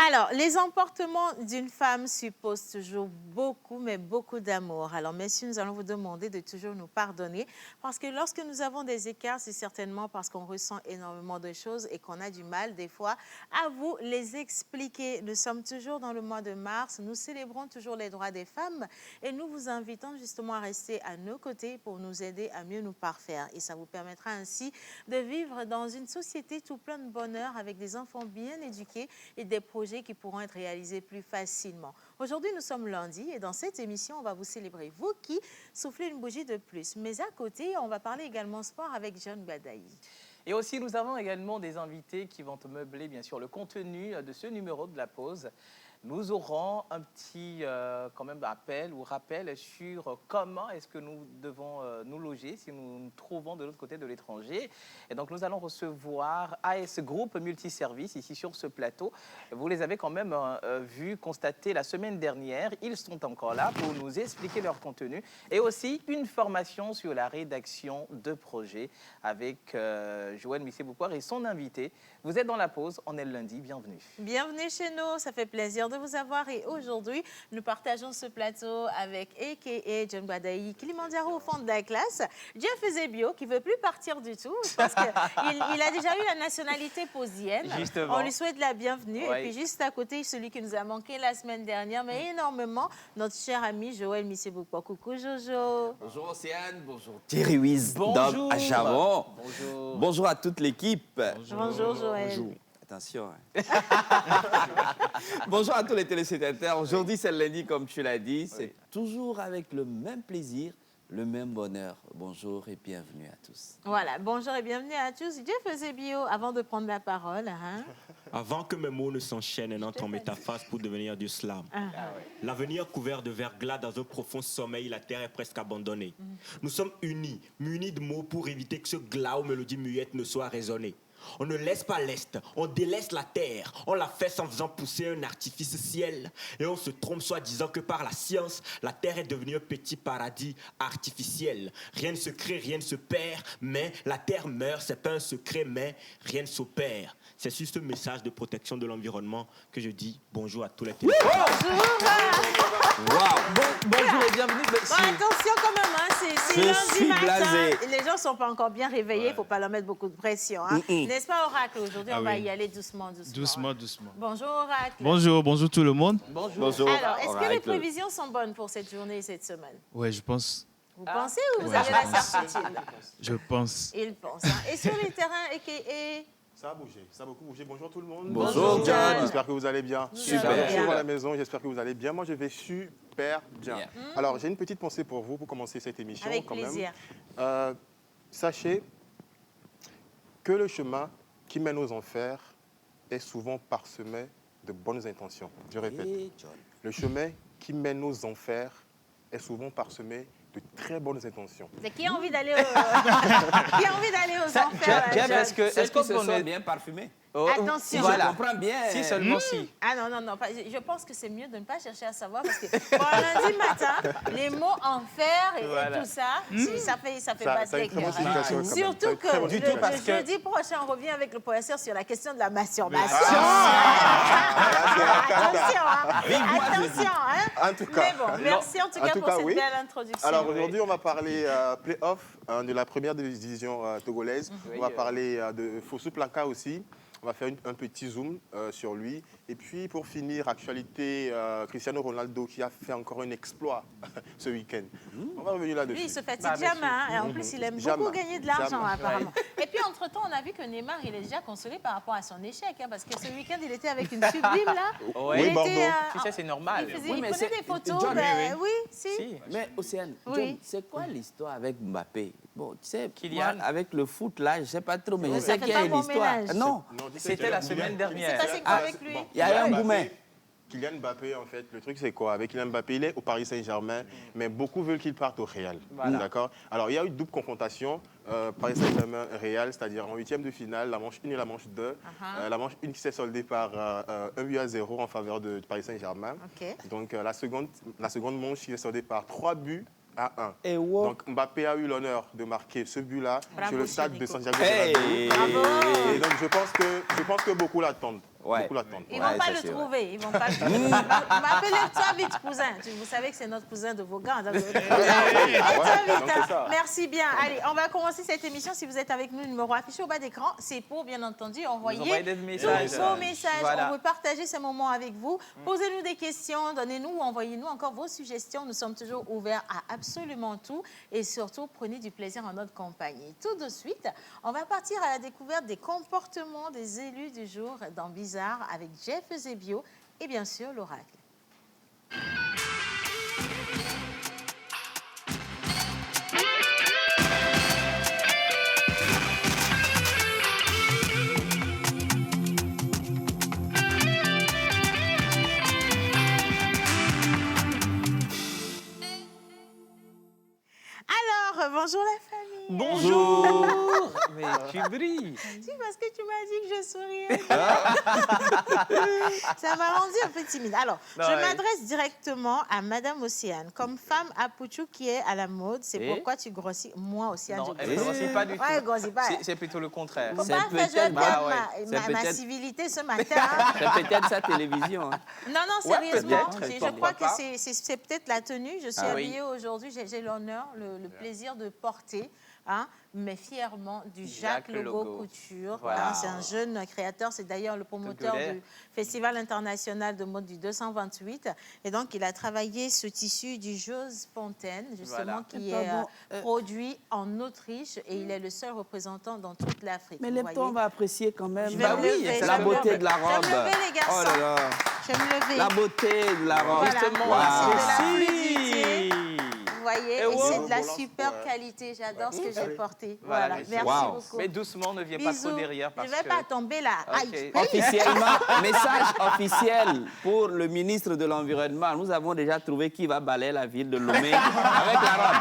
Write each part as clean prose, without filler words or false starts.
Alors, les emportements d'une femme supposent toujours beaucoup, mais beaucoup d'amour. Alors, messieurs, nous allons vous demander de toujours nous pardonner parce que lorsque nous avons des écarts, c'est certainement parce qu'on ressent énormément de choses et qu'on a du mal, des fois, à vous les expliquer. Nous sommes toujours dans le mois de mars, nous célébrons toujours les droits des femmes et nous vous invitons justement à rester à nos côtés pour nous aider à mieux nous parfaire. Et ça vous permettra ainsi de vivre dans une société tout plein de bonheur avec des enfants bien éduqués et des projets qui pourront être réalisés plus facilement. Aujourd'hui, nous sommes lundi et dans cette émission, on va vous célébrer, vous qui soufflez une bougie de plus. Mais à côté, on va parler également sport avec John Badaï. Et aussi, nous avons également des invités qui vont te meubler, bien sûr, le contenu de ce numéro de la pause. Nous aurons un petit quand même appel ou rappel sur comment est-ce que nous devons nous loger si nous nous trouvons de l'autre côté de l'étranger. Et donc, nous allons recevoir AS Group Multiservice ici sur ce plateau. Vous les avez quand même vus, constatés la semaine dernière. Ils sont encore là pour nous expliquer leur contenu et aussi une formation sur la rédaction de projets avec Joël Missé-Boupoir et son invité. Vous êtes dans la pause, on est le lundi, bienvenue. Bienvenue chez nous, ça fait plaisir de vous avoir et aujourd'hui, nous partageons ce plateau avec a.k.a. John Badaï, Kilimanjaro au fond de la classe, Jeff Eusebio qui ne veut plus partir du tout. Je pense qu'il a déjà eu la nationalité posienne. Justement. On lui souhaite la bienvenue. Oui. Et puis juste à côté, celui qui nous a manqué la semaine dernière, mais énormément, notre cher ami Joël Missé-Boupoir. Coucou Jojo. Bonjour Océane, bonjour Thierry Wiz, Bonjour. à Chavon. Bonjour. Bonjour à toute l'équipe. Bonjour Joël. Bonjour. Attention. Hein. Bonjour à tous les téléspectateurs. Aujourd'hui, c'est le lundi, comme tu l'as dit. C'est toujours avec le même plaisir, le même bonheur. Bonjour et bienvenue à tous. Voilà, bonjour et bienvenue à tous. Jeff Eusebio, avant de prendre la parole. Hein? Avant que mes mots ne s'enchaînent et n'entrent en métaphase pour devenir du slam. L'avenir couvert de verglas dans un profond sommeil, la terre est presque abandonnée. Nous sommes unis, munis de mots pour éviter que ce glas aux mélodies muettes ne soit raisonné. On ne laisse pas l'Est, on délaisse la terre, on la fait en faisant pousser un artifice ciel. Et on se trompe soi-disant que par la science, la terre est devenue un petit paradis artificiel. Rien ne se crée, rien ne se perd, mais la terre meurt, c'est pas un secret, mais rien ne s'opère. C'est sur ce message de protection de l'environnement que je dis bonjour à tous les téléspectateurs. Bonjour et bienvenue. Bon, attention quand même, hein, c'est Je lundi suis matin. blasé. Les gens ne sont pas encore bien réveillés, il ne faut pas leur mettre beaucoup de pression. Hein. N'est-ce pas, Oracle? Aujourd'hui, on va y aller doucement. Doucement, doucement. Bonjour, Oracle. Bonjour, bonjour tout le monde. Bonjour. Alors, est-ce que les Oracle. prévisions sont bonnes pour cette journée et cette semaine? Ouais, je pense. Vous pensez ou vous Ouais, avez je la pense. certitude? Je pense. Il pense. Hein. Et sur les terrains, a.k.a. Ça a bougé, ça a beaucoup bougé. Bonjour tout le monde. Bonjour, John. J'espère que vous allez bien. Super. Bonjour à la maison, j'espère que vous allez bien. Moi, je vais super bien. Bien. Alors, j'ai une petite pensée pour vous pour commencer cette émission. Avec quand plaisir. Même. Sachez que le chemin qui mène aux enfers est souvent parsemé de bonnes intentions. Je répète, Et John. le chemin qui mène aux enfers est souvent parsemé de très bonnes intentions. C'est qui a envie d'aller qui a envie d'aller aux enfers? Jeff, là, est-ce que Ceux qui se qu'on sont est... bien parfumés. Oh, Attention. Je comprends bien. Si seulement si. Ah non, je pense que c'est mieux de ne pas chercher à savoir parce que bon, lundi matin, les mots enfer et Voilà. tout ça, ça fait Ça battre a les une très bonne cœurs. signification quand même. Ça a Surtout une que très bonne le signification. parce que- jeudi prochain, on revient avec le professeur sur la question de la masturbation. Attention, hein. Attention, hein. En tout cas. Mais bon, merci en tout cas pour cette oui. belle introduction. Alors aujourd'hui, on va parler play-off de la première division togolaise. On va parler de Fosu Planka aussi. On va faire un petit zoom sur lui. Et puis pour finir, actualité, Cristiano Ronaldo qui a fait encore un exploit ce week-end. On va revenir là-dessus. Lui, il se fatigue Bah, jamais. Hein. Et en plus, il aime Jamais. beaucoup gagner de l'argent, Jamais. apparemment. Et puis, entre-temps, on a vu que Neymar, il est déjà consolé par rapport à son échec. Hein, parce que ce week-end, il était avec une sublime, là. Oui, Il Bordeaux. était, Tu sais, c'est normal. Il, faisait, Oui, il mais prenait c'est- des photos. John, ben, oui, si. Si. Mais Océane, Oui. John, c'est quoi l'histoire avec Mbappé? Bon, tu sais, Kylian. moi, avec le foot, là, je ne sais pas trop, mais je Ça sais fait qu'il y pas a une bon histoire. ménage. Non, C'était la semaine C'est dernière. passé quoi avec lui? il y a eu un Goumet. Kylian Mbappé, en fait, le truc c'est quoi? Avec Kylian Mbappé, il est au Paris Saint-Germain, mais beaucoup veulent qu'il parte au Real. Voilà. D'accord? Alors, il y a eu une double confrontation, Paris Saint-Germain-Real, c'est-à-dire en huitième de finale, la manche 1 et la manche 2. La manche 1 qui s'est soldée par 1-0 en faveur de Paris Saint-Germain. OK. Donc, la seconde manche qui est soldée par 3-1. Et wow. Donc, Mbappé a eu l'honneur de marquer ce but-là Bravo, sur le stade de Chirico. Santiago Hey. Bernabéu. Bravo. Et donc, je pense que beaucoup l'attendent. Ouais. Beaucoup l'attendent. Ils Ouais, vont pas ça, le c'est vrai. trouver. Ils vont pas le trouver. M'appelez-toi vite, cousin. Vous savez que c'est notre cousin de Vaughan. Donc, Appelez-toi vite, donc c'est ça. Merci bien. Allez, on va commencer cette émission. Si vous êtes avec nous, le numéro affiché au bas d'écran, c'est pour, bien entendu, envoyer envoyez des messages. tous vos messages. Voilà. On veut partager ce moment avec vous. Posez-nous des questions, donnez-nous ou envoyez-nous encore vos suggestions. Nous sommes toujours ouverts à absolument tout. Et surtout, prenez du plaisir en notre compagnie. Tout de suite, on va partir à la découverte des comportements des élus du jour dans Bizarre avec Jeff Eusebio et bien sûr l'oracle. Alors, bonjour la famille. Bonjour. Mais tu brilles. Si, parce que tu m'as dit que je souriais. Ça m'a rendu un peu timide. Alors, Non, je ouais. m'adresse directement à Madame Océane. Comme femme à Pouchou qui est à la mode, c'est Et pourquoi tu grossis. Moi, Océane, Non, je elle ne grossis. grossit pas du tout. Ouais, elle grossit pas. C'est plutôt le contraire. Faut C'est pas faire peut-être- jouer bah ouais. ma C'est peut-être- civilité ce matin. hein. C'est peut-être sa télévision. hein. Non, non, Ouais, sérieusement, peut-être, je pourquoi crois que pas. c'est peut-être la tenue. Je suis Ah oui. habillée aujourd'hui, j'ai l'honneur, le plaisir de porter, mais fièrement, du Jacques Jacques Logo Logo. Couture. Voilà. C'est un jeune créateur, c'est d'ailleurs le promoteur Togolais. du Festival international de mode du 228. Et donc, il a travaillé ce tissu du Jose Fontaine, justement, Voilà. qui Mais est pardon, produit en Autriche et il est le seul représentant dans toute l'Afrique. Mais vous les voyez. on va apprécier quand même. Je vais Bah me oui, lever, c'est je la vais me beauté lever. de la robe. Je vais me lever, les garçons. Oh là là. Je vais me lever. La beauté de la robe. Voilà. Justement, Wow. C'est de la celle-ci. fluidité. Vous voyez, Et et wow. c'est de la Volant, superbe ouais. qualité. J'adore ce que j'ai porté. Voilà, Voilà, merci. merci Wow. beaucoup. Mais doucement, ne viens pas Bisous. trop derrière Je parce ne vais que... pas tomber là. Ok. Aïe. Officiellement, message officiel pour le ministre de l'Environnement. Nous avons déjà trouvé qui va balayer la ville de Lomé avec la robe.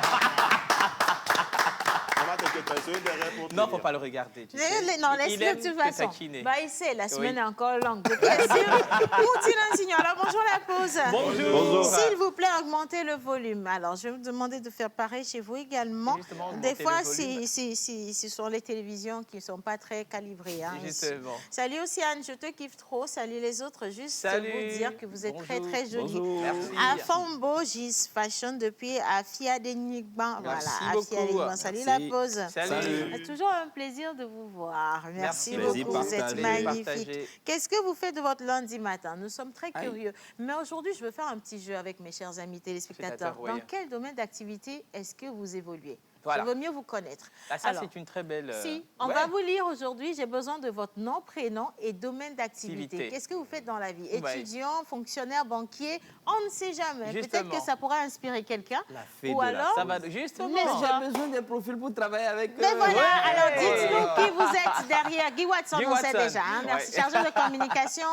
Maman, t'inquiète pas, je serai derrière pour te Non, dire. faut pas le regarder. Tu sais. Non, Il laisse-le aime de toute te façon. taquiner. Bah, il sait, la semaine Oui. est encore longue. Donc, bien sûr, Moutine Insigne. Alors, bonjour la pause. Bonjour. Bonjour. S'il vous plaît, augmentez le volume. Alors, je vais vous demander de faire pareil chez vous également. Justement, augmenter Des fois, le volume. ce sont les télévisions qui ne sont pas très calibrées. hein. Justement. Salut Océane, je te kiffe trop. Salut les autres. Juste Salut. vous dire que vous êtes très, Bonjour. très jolis. Bonjour. Merci. À Fambo, Gis Fashion depuis Afia Denigban. Voilà, Merci Afia beaucoup. Denigban. Salut Merci. la pause. Salut. C'est toujours un plaisir de vous voir. Merci Plaisir beaucoup, vous êtes partagé. magnifique. Partagé. Qu'est-ce que vous faites de votre lundi matin? Nous sommes très Aïe. curieux. Mais aujourd'hui, je veux faire un petit jeu avec mes chers amis téléspectateurs. Spectateurs, oui. Dans quel domaine d'activité est-ce que vous évoluez? Voilà. Je veux mieux vous connaître. Ah, ça, Alors, c'est une très belle... si, on ouais. va vous lire aujourd'hui. J'ai besoin de votre nom, prénom et domaine d'activité. Activité. Qu'est-ce que vous faites dans la vie? Ouais. Étudiant, fonctionnaire, banquier? On ne sait jamais. Peut-être Justement. que ça pourra inspirer quelqu'un. La fée Ou de la alors, Ça va justement. Mais J'ai besoin des profils pour travailler avec eux. mais voilà, Ouais. alors dites-nous qui vous êtes derrière. Guy Watson, Guy on sait Watson. déjà. hein. Merci. Ouais. Chargé de communication.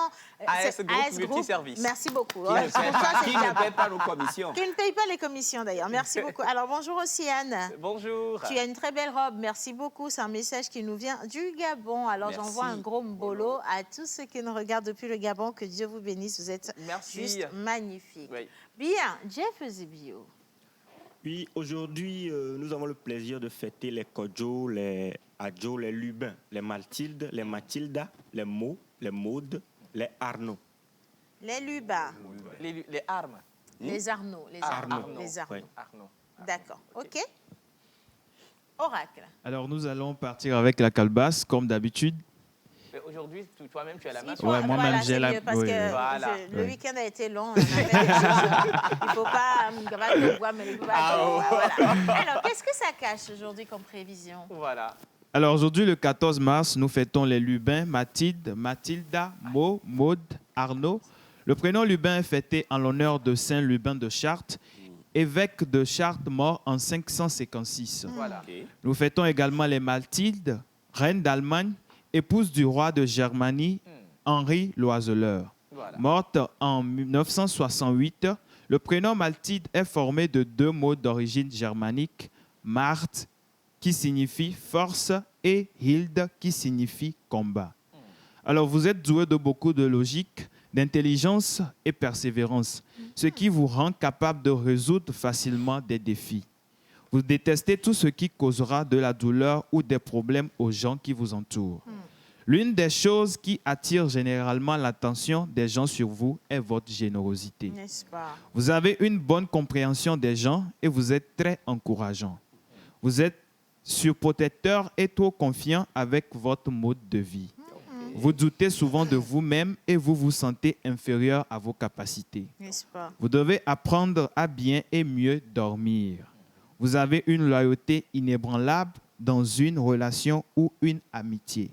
AS c'est Group AS Group. Multiservice. Merci beaucoup. Qui Ouais, ne pour paie toi, pas- c'est qui déjà ne bon. paie pas nos commissions. Qui ne paye pas les commissions d'ailleurs. Merci beaucoup. Alors bonjour Océane. Bonjour. Tu as une très belle robe, merci beaucoup. C'est un message qui nous vient du Gabon. Alors Merci. j'envoie un gros mbolo à tous ceux qui nous regardent depuis le Gabon. Que Dieu vous bénisse, vous êtes Merci. juste magnifiques. Oui. Bien, Jeff Eusebio. Oui, aujourd'hui, nous avons le plaisir de fêter les Kodjo, les Adjo, les Lubins, les Mathilde, les Mathilda, les Mo, les Maude, les Arnaud. Les Lubins, Les armes. les Arnaud, les Arnaud. Arnaud, les Arnaud. Ouais. Arnaud. D'accord, ok. Oracle. Alors, nous allons partir avec la calebasse, comme d'habitude. Mais aujourd'hui, toi-même, tu as la main Si, sur Ouais, toi, moi-même, voilà, j'ai c'est la- mieux parce oui, que oui. Voilà. le Oui. week-end a été long. On a fait des choses. Il ne faut pas voilà. Alors, qu'est-ce que ça cache aujourd'hui comme prévision? Voilà. Alors, aujourd'hui, le 14 mars, nous fêtons les Lubins, Mathilde, Mathilda, Mo, Maude, Arnaud. Le prénom Lubin est fêté en l'honneur de Saint Lubin de Chartres, évêque de Chartres mort en 556. Voilà. Ok. Nous fêtons également les Mathilde, reine d'Allemagne, épouse du roi de Germanie, Henri l'Oiseleur. Voilà. Morte en 1968, le prénom Mathilde est formé de deux mots d'origine germanique, Marthe, qui signifie force, et Hilde, qui signifie combat. Alors, vous êtes doué de beaucoup de logique, d'intelligence et persévérance, ce qui vous rend capable de résoudre facilement des défis. Vous détestez tout ce qui causera de la douleur ou des problèmes aux gens qui vous entourent. L'une des choses qui attire généralement l'attention des gens sur vous est votre générosité. N'est-ce pas? Vous avez une bonne compréhension des gens et vous êtes très encourageant. Vous êtes surprotecteur et trop confiant avec votre mode de vie. Vous doutez souvent de vous-même et vous vous sentez inférieur à vos capacités. N'est-ce pas? Vous devez apprendre à bien et mieux dormir. Vous avez une loyauté inébranlable dans une relation ou une amitié.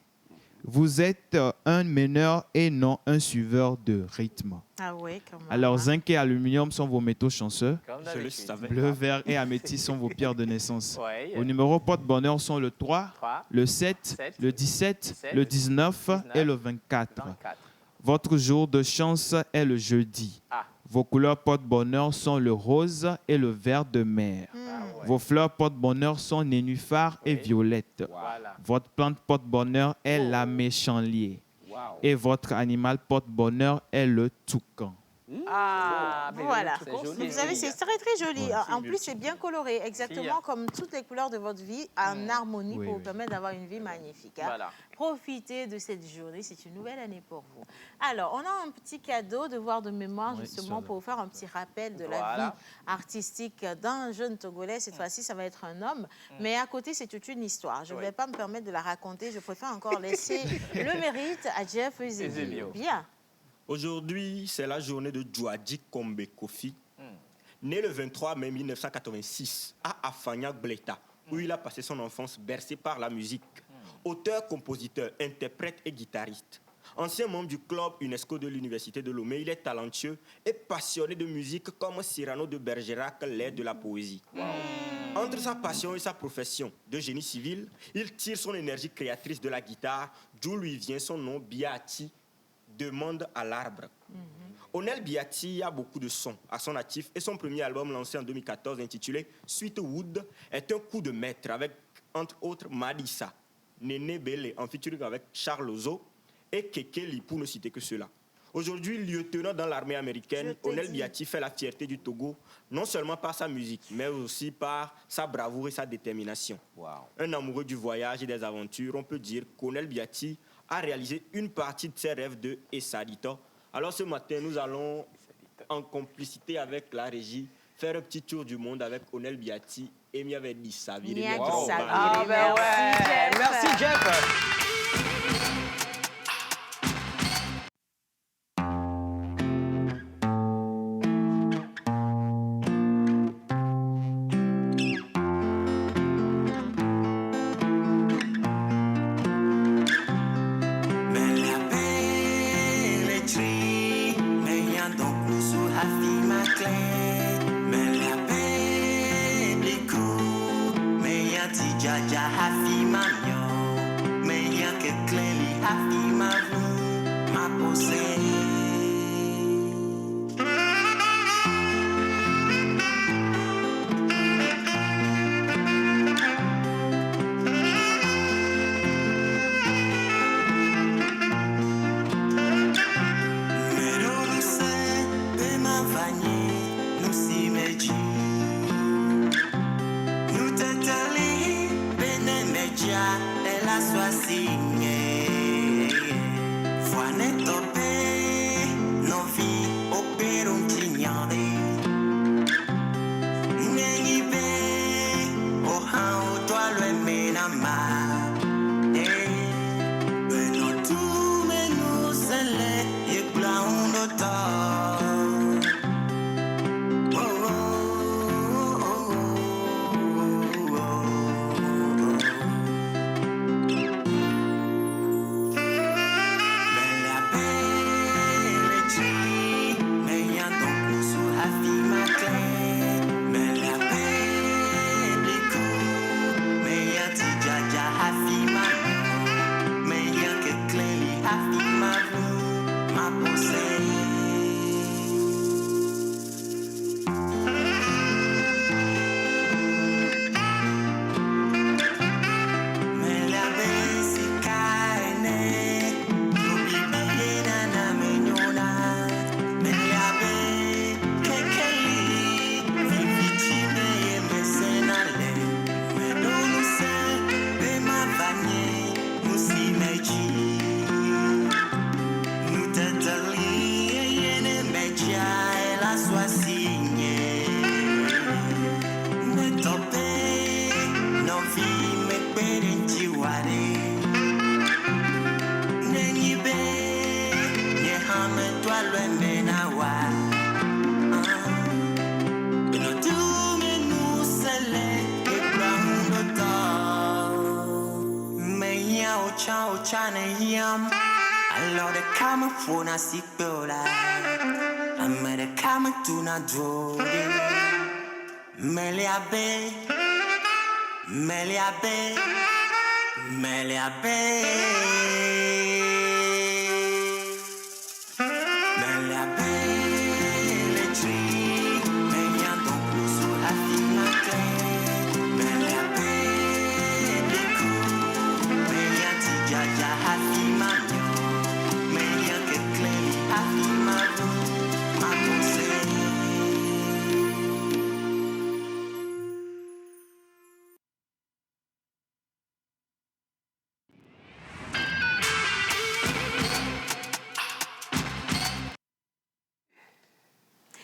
Vous êtes un meneur et non un suiveur de rythme. Ah oui, comment? Alors, zinc et aluminium sont vos métaux chanceux. Comme Je le d'habitude. savais. Bleu, vert et améthyste sont vos pierres de naissance. Ouais. Vos numéros porte-bonheur sont le 3, 3, le 7, 7, le 17, 17, le 19 et le 24. 24. Votre jour de chance est le jeudi. Ah. Vos couleurs porte-bonheur sont le rose et le vert de mer. Ah ouais. Vos fleurs porte-bonheur sont nénuphar et Oui. violette. Voilà. Votre plante porte-bonheur est la méchanlier. Wow. Et votre animal porte-bonheur est le toucan. Ah, mais Voilà. c'est joli. Donc, vous savez, c'est très très joli. Ouais. En plus, c'est bien coloré, exactement comme toutes les couleurs de votre vie, en harmonie Oui, pour vous oui. permettre d'avoir une vie magnifique. Hein. Voilà. Profitez de cette journée, c'est une nouvelle année pour vous. Alors, on a un petit cadeau, devoir de mémoire, Oui, justement, sur le- pour vous faire un petit rappel de la Voilà. vie artistique d'un jeune Togolais. Cette fois-ci, ça va être un homme, mais à côté, c'est toute une histoire. Je ne Oui. vais pas me permettre de la raconter, je préfère encore laisser le mérite à Jeff Eusebio. Eusebio. Bien. Aujourd'hui, c'est la journée de Djouadji Kombe Kofi, né le 23 mai 1986 à Afagnac Bleta, où il a passé son enfance bercé par la musique. Auteur, compositeur, interprète et guitariste. Ancien membre du club UNESCO de l'Université de Lomé, il est talentueux et passionné de musique comme Cyrano de Bergerac l'est de la poésie. Entre sa passion et sa profession de génie civil, il tire son énergie créatrice de la guitare, d'où lui vient son nom Biati, demande à l'arbre. Onel Biati a beaucoup de sons à son actif et son premier album lancé en 2014 intitulé Sweetwood est un coup de maître avec entre autres Madissa, Néné Bélé en featuring avec Charles Ozo et Keke pour ne citer que cela. Aujourd'hui, lieutenant dans l'armée américaine, Je te Onel dis. Biati fait la fierté du Togo, non seulement par sa musique, mais aussi par sa bravoure et sa détermination. Wow. Un amoureux du voyage et des aventures, on peut dire qu'Onel Biati a réalisé une partie de ses rêves de Essadito. Alors ce matin, nous allons, en complicité avec la régie, faire un petit tour du monde avec Onel Biati et Miavedi Saviri. Miaki Wow. Saviri. Ah, ben ouais. Merci, Jeff. Merci, Jeff. me toi le menawa. No tu me nu sele e brando. Me ya o cha ne yam. Alors de kama fona sikbola. Ame de kama tuna jodi. Meliabe. Meliabe. Meliabe.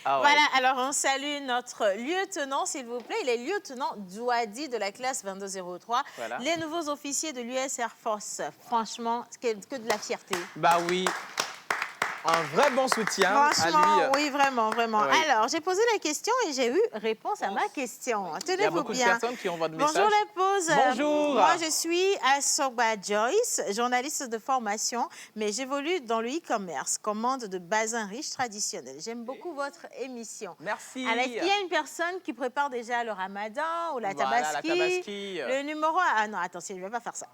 Ah ouais. Voilà, alors on salue notre lieutenant, s'il vous plaît. Il est lieutenant Douadi de la classe 2203. Voilà. Les nouveaux officiers de l'US Air Force. Franchement, que de la fierté. Bah oui. Un vrai bon soutien à Franchement, lui. oui, vraiment, vraiment. Oui. Alors, j'ai posé la question et j'ai eu réponse à ma question. Il y a Tenez-vous beaucoup de bien. personnes qui envoient de messages. Bonjour la pause. Bonjour. Moi, je suis Asoba Joyce, journaliste de formation, mais j'évolue dans le e-commerce, commande de basins riches traditionnels. J'aime beaucoup votre émission. Merci. Alors, est-ce qu'il y a une personne qui prépare déjà le ramadan ou la Voilà, tabaski? la tabaski. Le numéro... Ah non, attention, je ne vais pas faire ça.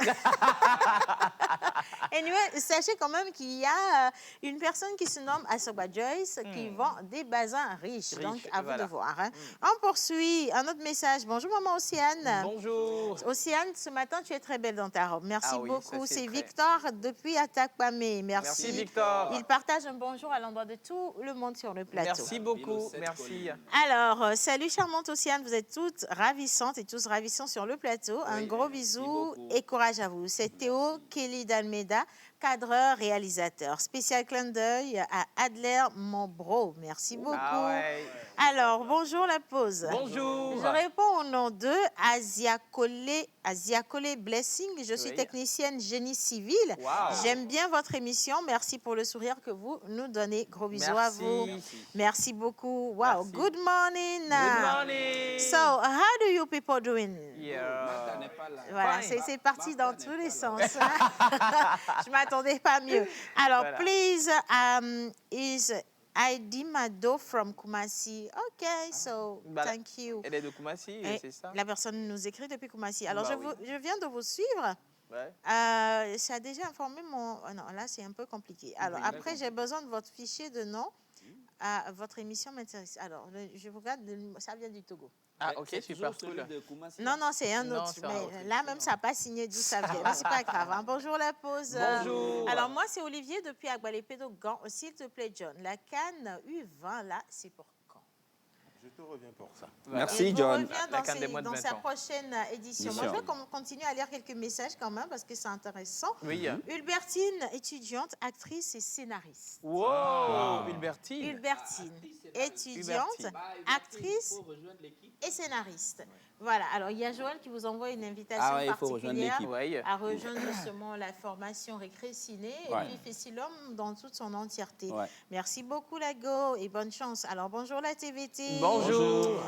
Anyway, sachez quand même qu'il y a une personne qui se nomme Asoba Joyce qui vend des basins riches. Donc, à vous voilà. de voir. Hein. On poursuit. Un autre message. Bonjour, maman Océane. Bonjour. Océane, ce matin, tu es très belle dans ta robe. Merci Ah oui, beaucoup. ça, c'est C'est très- Victor depuis Atakpame. Merci. Merci, Victor. Il partage un bonjour à l'endroit de tout le monde sur le plateau. Merci beaucoup. Merci. Alors, salut charmante Océane, vous êtes toutes ravissantes et tous ravissants sur le plateau. Un gros bisou et courage à vous. C'est Théo Kelly d'Almeida, cadreur, réalisateur. Spécial clin d'œil à Adler Montbro. Merci beaucoup. Ah ouais. Alors, bonjour la pause. Bonjour. Je réponds au nom de Asiakole Blessing. Je suis Oui. technicienne génie civil. Wow. J'aime bien votre émission. Merci pour le sourire que vous nous donnez. Gros bisous à Merci. vous. Merci beaucoup. Wow. Merci. Good morning. Good morning. So, how do you people doing? Yeah. Voilà, Fine. c'est parti dans tous les sens. Je m'attendais pas mieux. Alors, Voilà. please, is Heidi Mado from Kumasi. OK, so Voilà. thank you. Elle est de Koumassi, Et c'est ça? la personne nous écrit depuis Kumasi. Alors, Bah oui. je viens de vous suivre. Ouais. Ça a déjà informé mon... Oh non, là, c'est un peu compliqué. Alors, Oui, après, j'ai besoin de votre fichier de nom. Votre émission m'intéresse. Alors, je vous regarde, ça vient du Togo. Ah, ok, super cool. Non, non, c'est un Non, autre. c'est un Mais autre. là, même, ça n'a pas signé d'où ça vient. Mais c'est pas grave. Hein. Bonjour, la pause. Bonjour. Alors, moi, c'est Olivier depuis Agbalépédogan. S'il te plaît, John, la canne U20, là, c'est pour quand? Je te reviens pour ça. Voilà. Merci, Et je John. reviens La dans, canne des moins de dans 20 sa ans. prochaine édition. Moi, je vais continuer à lire quelques messages quand même parce que c'est intéressant. Oui. Ulbertine, étudiante, actrice et scénariste. Wow. Hulbertine. Ulbertine, étudiante, actrice et scénariste. Voilà, alors il y a Joël qui vous envoie une invitation Ah ouais, il faut rejoindre particulière l'équipe. Oui. à rejoindre justement la formation Récré Ciné Ouais. et puis Fessilum dans toute son entièreté. Ouais. Merci beaucoup, Lago, et bonne chance. Alors, bonjour la TVT. Bonjour.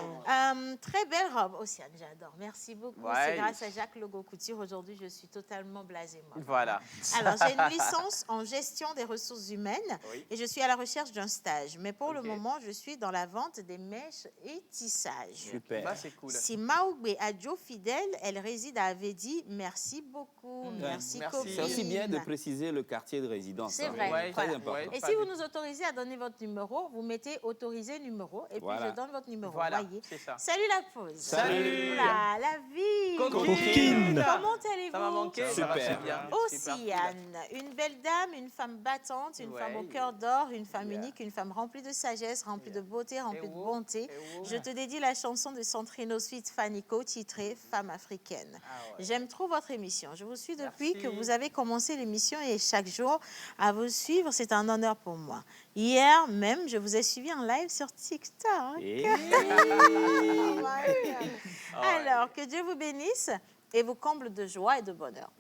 Très belle robe, Océane, j'adore. Merci beaucoup. Ouais. C'est grâce à Jacques Logo Couture. Aujourd'hui, je suis totalement blasée, moi. Voilà. Alors, j'ai une licence en gestion des ressources humaines Oui. et je suis à la recherche d'un stage. Mais pour le Ok. moment, je suis dans la vente des mèches et tissages. Super. Ça, c'est cool. Si Maougbe Adjo fidèle, elle réside à Avedi. Merci beaucoup. Merci, Merci. copine. C'est aussi bien de préciser le quartier de résidence. C'est hein. vrai. Ouais, Très Voilà. important. Et si vous nous autorisez à donner votre numéro, vous mettez autorisé numéro et puis Voilà. je donne votre numéro. Voilà, Voyez. c'est ça. Salut la pause. Salut. Oula, la vie. Coquine. Comment allez-vous? Ça m'a manqué. Super. Ça va très bien. Océane, une belle dame, une femme battante, une Ouais. femme au cœur d'or, une femme Yeah. unique, une femme remplie de sagesse, remplie de beauté, remplie de wow. bonté. Et wow. Je te dédie la chanson de Centrino Suite Fanico titrée Femme africaine. Ah ouais. J'aime trop votre émission. Je vous suis depuis Merci. que vous avez commencé l'émission et chaque jour à vous suivre, c'est un honneur pour moi. Hier même, je vous ai suivi en live sur TikTok. Et Oh my God. Alors, que Dieu vous bénisse. et vous comble de joie et de bonheur.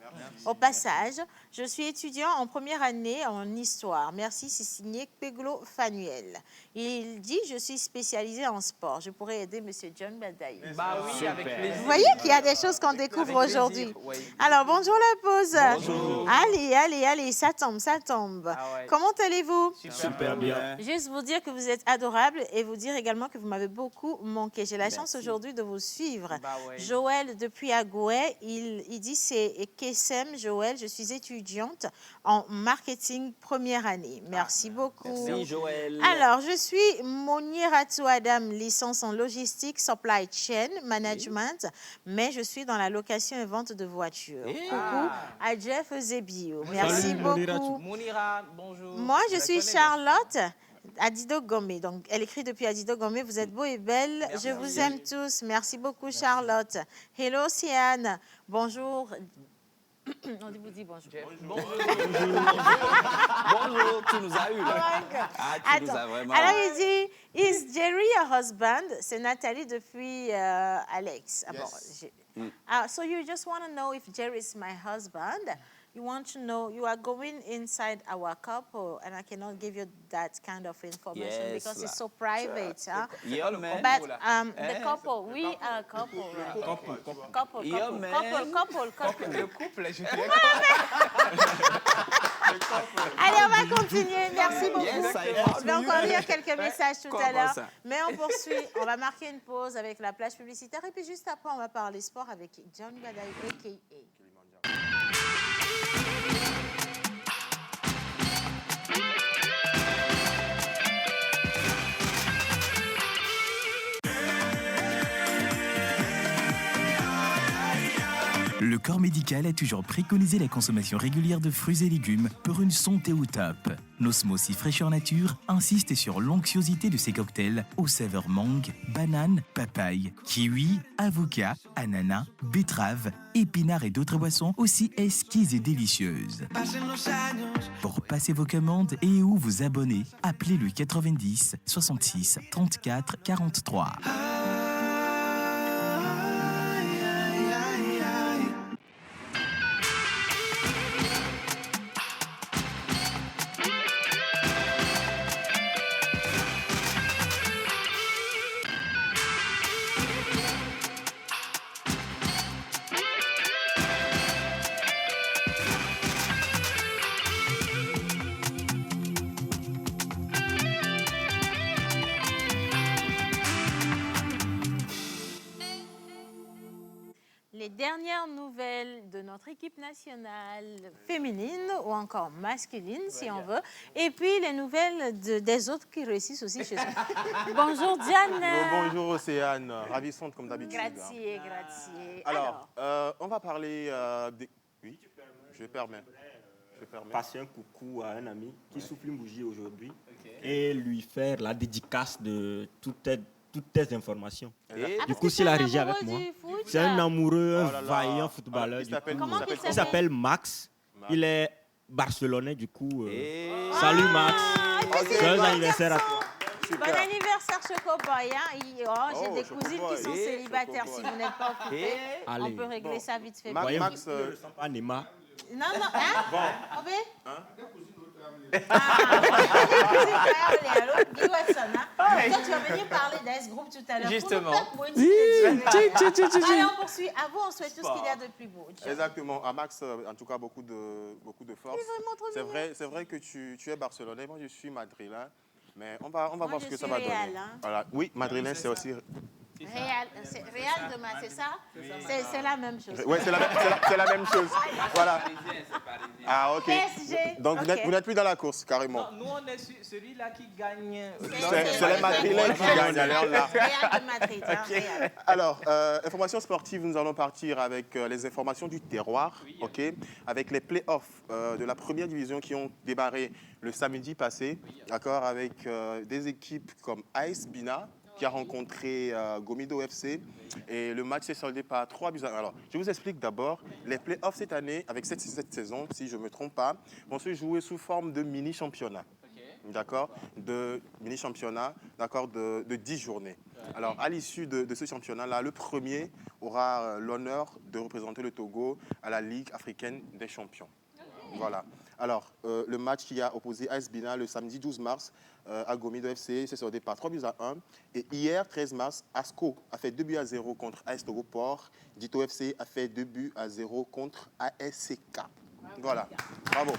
Au passage, je suis étudiant en première année en histoire. Merci, c'est signé Peglo Fanuel. Il dit, je suis spécialisé en sport. Je pourrais aider M. John Badaï. Bah oui, avec plaisir. Vous voyez qu'il y a des choses qu'on découvre Avec plaisir, aujourd'hui. oui. Alors, bonjour la pause. Bonjour. Allez, ça tombe. Ah ouais. Comment allez-vous? Super bien. Juste vous dire que vous êtes adorable et vous dire également que vous m'avez beaucoup manqué. J'ai la chance aujourd'hui de vous suivre. Bah ouais. Joël, depuis Agoué, il dit c'est Kessem Joël, je suis étudiante en marketing première année. Merci beaucoup. Merci, Joël. Alors, je suis Monier Ratou Adam, licence en logistique, supply chain, management, mais je suis dans la location et vente de voitures. Coucou à Jeff Zebio. Merci beaucoup. Mounira, bonjour. Moi, je la suis connais, Charlotte Adido Gomé. Donc, elle écrit depuis Adido Gomé. Vous êtes beaux et belles. Merci. Je vous aime tous. Merci beaucoup, Charlotte. Hello, Siane. Bonjour. On vous dit bonjour. Jeff. Bonjour. Bonjour, tu nous as eu là. Ah, tu nous as Attends. vraiment Alors, il dit, is Jerry your husband? C'est Nathalie depuis Alex. Ah, bon, so you just want to know if Jerry is my husband? You want to know, you are going inside our couple, and I cannot give you that kind of information Yes, because it's là. so private. Huh? Yeah, man. But the couple, we are a couple, right? Couple. Yeah, man. Couple. Le couple, je dirais. Allez, on va continuer. Merci beaucoup. Yes, I Je vais encore lire quelques messages tout à Comment l'heure. ça? Mais on poursuit. On va marquer une pause avec la plage publicitaire. Et puis juste après, on va parler sport avec John Badaï, a.k.a. Le corps médical a toujours préconisé la consommation régulière de fruits et légumes pour une santé au top. Nosmos Fraîcheur Nature insiste sur l'onctuosité de ces cocktails aux saveurs mangue, banane, papaye, kiwi, avocat, ananas, betterave, épinards et d'autres boissons aussi exquises et délicieuses. Pour passer vos commandes et ou vous abonner, appelez le 90 66 34 43. Les dernières nouvelles de notre équipe nationale féminine ou encore masculine, si on veut. Et puis les nouvelles des autres qui réussissent aussi chez eux. Bonjour Diane. Bonjour Océane, ravissante comme d'habitude. Grazie. Alors, on va parler des... Oui, je permets. Passer un coucou à un ami qui souffle une bougie aujourd'hui et lui faire la dédicace de toutes tes informations. Du coup, s'il a régi avec moi, c'est un amoureux, un vaillant footballeur. Comment Il s'appelle Max. Il est barcelonais, du coup. Salut Max. Joyeux anniversaire à toi. Bon anniversaire Chocoboy. J'ai des cousines qui sont célibataires. Si vous n'êtes pas occupé, on peut régler ça vite fait. Max, Je ne sens pas Neymar. Non, hein? On veut? Toi, tu vas venir parler d'Ice Group tout à l'heure. Justement. Allez, on poursuit. À vous, on souhaite tout ce qu'il y a de plus beau. exactement. À Max, en tout cas, beaucoup de force. vraiment trop mignon. C'est vrai que tu es barcelonais. Moi, je suis madrilène. Mais on va Moi, voir ce je que ça suis va donner. Real, hein. Voilà. Oui, madrilène, c'est aussi... Real demain, c'est ça? C'est la même chose. Oui, c'est la même chose. Voilà. Ah, ok. PSG. Donc, Ok. vous n'êtes plus dans la course, carrément. Non, nous, on est celui-là qui gagne. C'est les madrilènes qui gagnent. Alors, là. Real de Madrid. Hein, Real. Alors, information sportive, nous allons partir avec les informations du terroir, ok, avec les playoffs de la première division qui ont démarré le samedi passé, d'accord, avec des équipes comme AS Bina, qui a rencontré Gomido FC, et le match s'est soldé par 3-1. Alors, je vous explique d'abord, les playoffs cette année, avec cette saison, si je ne me trompe pas, vont se jouer sous forme de mini-championnat. d'accord, de mini-championnat, d'accord, de 10 journées. Alors, à l'issue de ce championnat-là, le premier aura l'honneur de représenter le Togo à la Ligue africaine des champions. Voilà. Alors, le match qui a opposé AS Bina le samedi 12 mars à Gomido FC s'est soldé par 3-1. Et hier, 13 mars, ASCO a fait 2-0 contre AS Togo Port. Dito FC a fait 2-0 contre ASCK. Voilà. Bravo.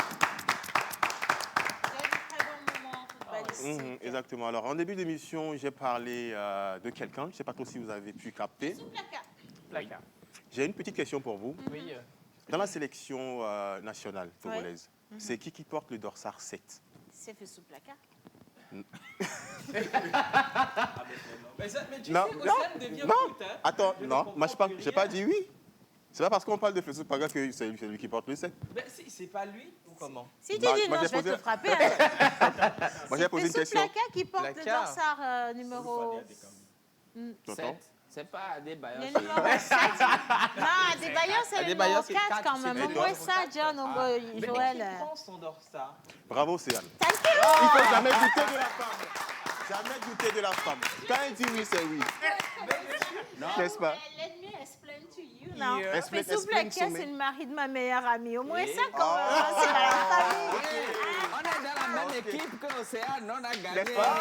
Exactement. Alors, en début d'émission, j'ai parlé de quelqu'un. Je ne sais pas trop si vous avez pu capter. Placard. J'ai une petite question pour vous. Oui. Dans la sélection nationale togolaise, c'est qui porte le dorsal 7? C'est fait sous placard. Mais tu Non, sais, Océane devient non. foot, hein. Attends, Je ne non, comprends moi je plus j'ai pas rien. dit oui. C'est pas parce qu'on parle de Fesou Paga que c'est lui qui porte le 7. Ben, c'est pas lui ou comment? Si tu Bah, dis moi, non, j'ai je vais posé- te frapper. Hein. Moi j'ai posé une C'est question. placard qui porte le Placard. dorsal numéro... T'entends? C'est pas des bailleurs. Le numéro 7. Non, Adebayor, c'est le Adebayor, numéro c'est 4 4, quand même. c'est Au le moins numéro ça, 4. John, Mais Joël. qui prend son dorsal? Bravo, Céane. Thank you. Il faut jamais douter de la femme. Jamais douter de la femme. Quand elle dit oui, c'est oui. N'est-ce pas? Let me explain to you now. Yeah. Explain- Mais s'il vous explain plaît, to me. c'est le mari de ma meilleure amie. Au moins ça, quand même, hein, c'est dans la famille. On est dans la même équipe que l'Océan, on a gagné. N'est-ce pas?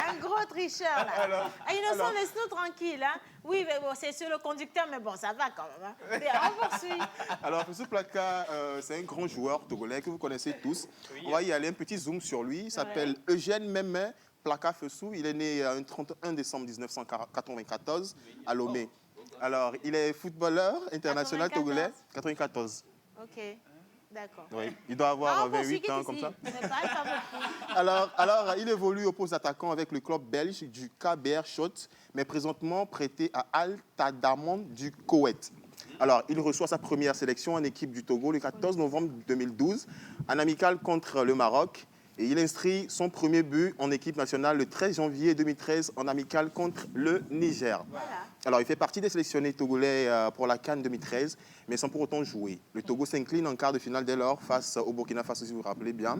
Un gros tricheur, là. Ah, Innocent, laisse-nous tranquille. Hein. Oui, mais bon, c'est sur le conducteur, mais bon, ça va quand même. Hein. Bien, on poursuit. Alors, Fesou Plaka, c'est un grand joueur togolais que vous connaissez tous. On va y aller, un petit zoom sur lui. Il s'appelle Eugène Mémé Plaka Fesou. Il est né le 31 décembre 1994 à Lomé. Alors, il est footballeur international 94. togolais. 94. OK, d'accord. Oui. Il doit avoir on poursuit, 28 ans, qui est comme ici. ça. Mais pas beaucoup. Alors, il évolue au poste d'attaquant avec le club belge du KBR Schott, mais présentement prêté à Al Tadamon du Koweït. Alors, il reçoit sa première sélection en équipe du Togo le 14 novembre 2012, en amical contre le Maroc. Et il inscrit son premier but en équipe nationale le 13 janvier 2013 en amical contre le Niger. Voilà. Alors, il fait partie des sélectionnés togolais pour la CAN 2013, mais sans pour autant jouer. Le Togo s'incline en quart de finale dès lors face au Burkina Faso, si vous vous rappelez bien.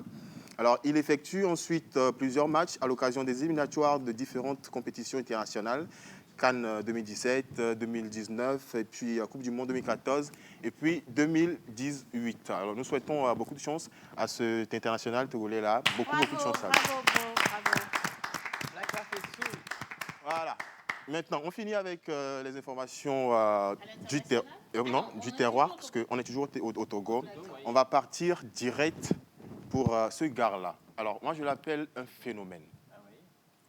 Alors, il effectue ensuite plusieurs matchs à l'occasion des éliminatoires de différentes compétitions internationales. CAN 2017, 2019, et puis Coupe du Monde 2014, et puis 2018. Alors, nous souhaitons beaucoup de chance à cet international togolais-là. Beaucoup de chance à lui. Bravo. Placard Fesou. Voilà. Maintenant, on finit avec les informations du terroir, parce qu'on est toujours au Togo. On va partir direct pour ce gars-là. Alors, moi, je l'appelle un phénomène.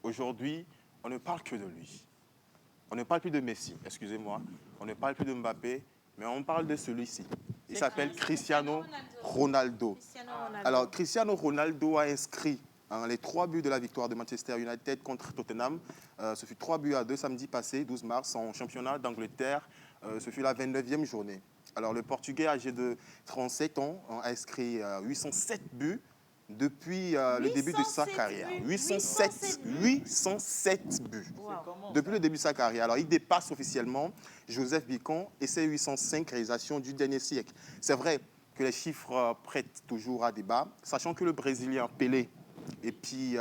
Aujourd'hui, on ne parle que de lui. On ne parle plus de Messi, excusez-moi. On ne parle plus de Mbappé, mais on parle de celui-ci. Il s'appelle Cristiano Ronaldo. Alors, Cristiano Ronaldo a inscrit les 3 buts de la victoire de Manchester United contre Tottenham. Ce fut 3-2 samedi passé, 12 mars, en championnat d'Angleterre. Ce fut la 29e journée. Alors, le Portugais, âgé de 37 ans, a inscrit 807 buts depuis le début de sa 807 carrière. buts. 807 buts. Depuis le début de sa carrière. Alors, il dépasse officiellement Joseph Bicon et ses 805 réalisations du dernier siècle. C'est vrai que les chiffres prêtent toujours à débat, sachant que le Brésilien Pelé et puis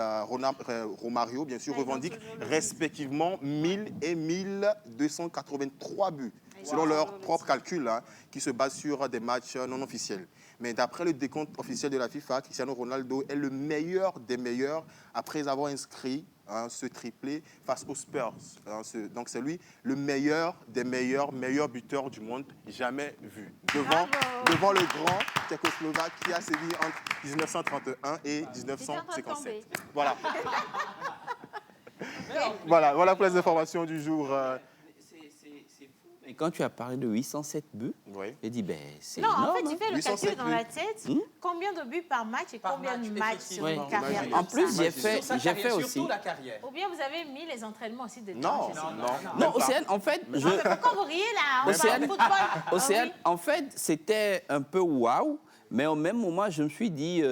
Romario, bien sûr, revendiquent respectivement 1000 et 1283 buts, selon leur propre calcul, qui se base sur des matchs non officiels. Mais d'après le décompte officiel de la FIFA, Cristiano Ronaldo est le meilleur des meilleurs après avoir inscrit ce triplé face aux Spurs. Donc c'est lui le meilleur des meilleurs buteur du monde jamais vu. Devant le grand Tchécoslovaque qui a sévi entre 1931 et 1957. Voilà. Voilà pour les informations du jour. Et quand tu as parlé de 807 buts, Oui. j'ai dit, ben, c'est Non, énorme. en fait, tu fais le 807 calcul dans la tête. Combien de buts par match et Par combien de match, matchs sur effectivement. une carrière Imagine. En comme plus, ça. j'ai fait Sur sa carrière, aussi. surtout la carrière. Ou bien vous avez mis les entraînements aussi de Non, temps, je sais pas. non. Non, Même pas. Océane, en fait, Non, mais pourquoi vous riez là? On parle Océane- de football. Ah Océane, oui. en fait, c'était un peu waouh, mais au même moment, je me suis dit,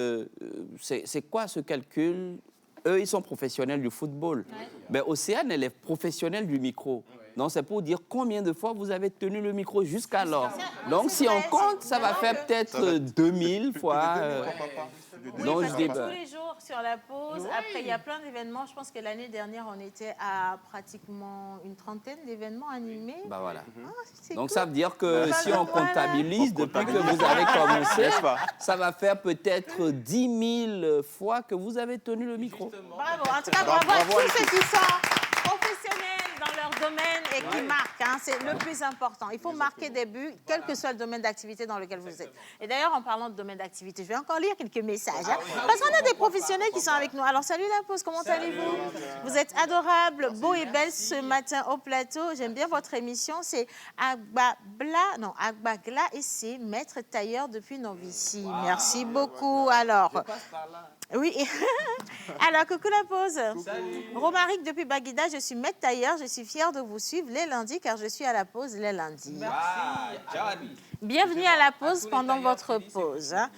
c'est quoi ce calcul? Eux, ils sont professionnels du football. Mais Océane, elle est professionnelle du micro. Non, c'est pour dire combien de fois vous avez tenu le micro jusqu'alors. Donc, si on compte, ça va faire peut-être 2000 fois. Oui, Non, parce je que dis, tous les jours sur la pause, après il y a plein d'événements. Je pense que l'année dernière, on était à pratiquement une trentaine d'événements animés. bah voilà. C'est Donc cool. ça veut dire que si on Voilà. comptabilise depuis que vous avez commencé, ça va faire peut-être 10 000 fois que vous avez tenu le micro. Bravo. En tout cas, bravo à tous ceux qui sont professionnels dans leur domaine et qui marquent. Hein. C'est le plus important. Il faut marquer des buts, quel que soit le domaine d'activité dans lequel vous êtes. Et d'ailleurs, en parlant de domaine d'activité, je vais encore lire quelques messages. Hein, parce qu'on a des professionnels qui sont avec nous. Alors, salut la pause, comment allez-vous? Vous êtes adorables, beaux et belles ce matin au plateau. J'aime bien votre émission. C'est Agbagla et c'est maître tailleur depuis Novici. Merci beaucoup. Alors, oui. Alors, coucou la pause. Romaric depuis Baguida, je suis maître tailleur. Je suis fière de vous suivre les lundis car je suis à la pause les lundis. Bienvenue à la pause pendant votre pause. Hein.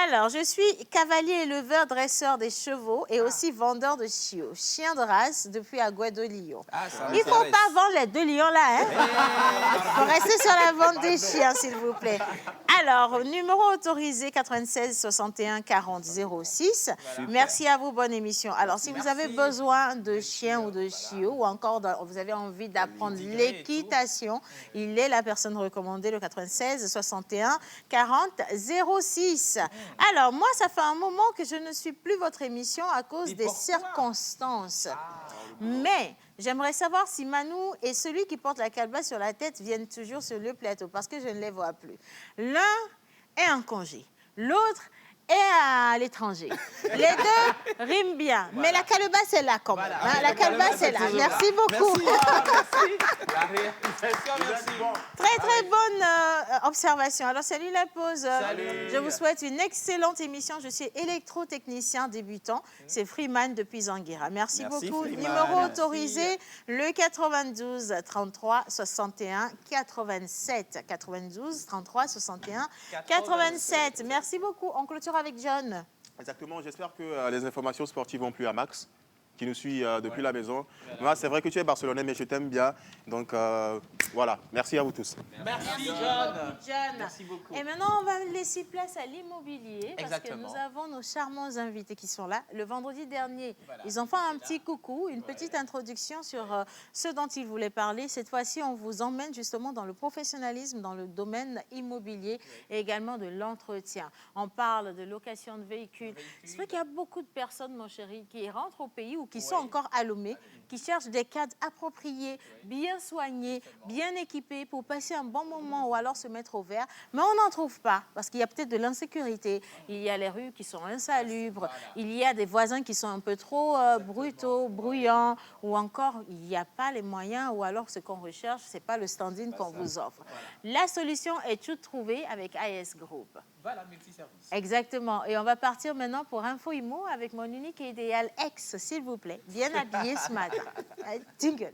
Alors, je suis cavalier éleveur, dresseur des chevaux et aussi vendeur de chiots. Chien de race depuis Agua de Lyon. Il ne faut pas vendre les 2 lions là. Il faut rester sur la vente des chiens, s'il vous plaît. Alors, numéro autorisé 96 61 40 06. Merci à vous, bonne émission. Alors, si vous avez besoin de chiens ou de chiots ou encore vous avez envie d'apprendre l'équitation, il est la personne recommandée, le 96 61 40 06. Alors, moi, ça fait un moment que je ne suis plus votre émission à cause des circonstances. Mais j'aimerais savoir si Manou et celui qui porte la calebasse sur la tête viennent toujours sur le plateau parce que je ne les vois plus. L'un est en congé, l'autre est à l'étranger. Les deux riment bien, mais la calebasse est là quand même. Hein, la calebasse est là. Merci beaucoup. Très, très bonne observation. Alors, salut la pause. Je vous souhaite une excellente émission. Je suis électrotechnicien débutant. C'est Freeman depuis Zanguira. Merci beaucoup. Freeman. Numéro autorisé, le 92 33 61 87. 92 33 61 87. Merci beaucoup. On clôture avec John. Exactement, j'espère que les informations sportives vont plu à Max, qui nous suit depuis la maison. Moi, c'est vrai que tu es barcelonais, mais je t'aime bien. Donc, voilà, merci à vous tous. Merci, John. John. Merci beaucoup. Et maintenant, on va laisser place à l'immobilier parce Exactement. que nous avons nos charmants invités qui sont là. Le vendredi dernier, ils ont fait un petit coucou, une petite introduction sur ce dont ils voulaient parler. Cette fois-ci, on vous emmène justement dans le professionnalisme, dans le domaine immobilier et également de l'entretien. On parle de location de véhicules. C'est vrai qu'il y a beaucoup de personnes, mon chéri, qui rentrent au pays ou qui sont encore à Lomé, qui cherchent des cadres appropriés, bien soignés, bien équipés pour passer un bon moment ou alors se mettre au vert. Mais on n'en trouve pas parce qu'il y a peut-être de l'insécurité. Il y a les rues qui sont insalubres. Il y a des voisins qui sont un peu trop brutaux, bruyants ou encore il n'y a pas les moyens ou alors ce qu'on recherche, ce n'est pas le standing qu'on vous offre. La solution est toute trouvée avec AS Group. Voilà, multiservice. Exactement. Et on va partir maintenant pour Info Immo avec mon unique et idéal ex, s'il vous plaît, bien habillé ce matin. Jingle.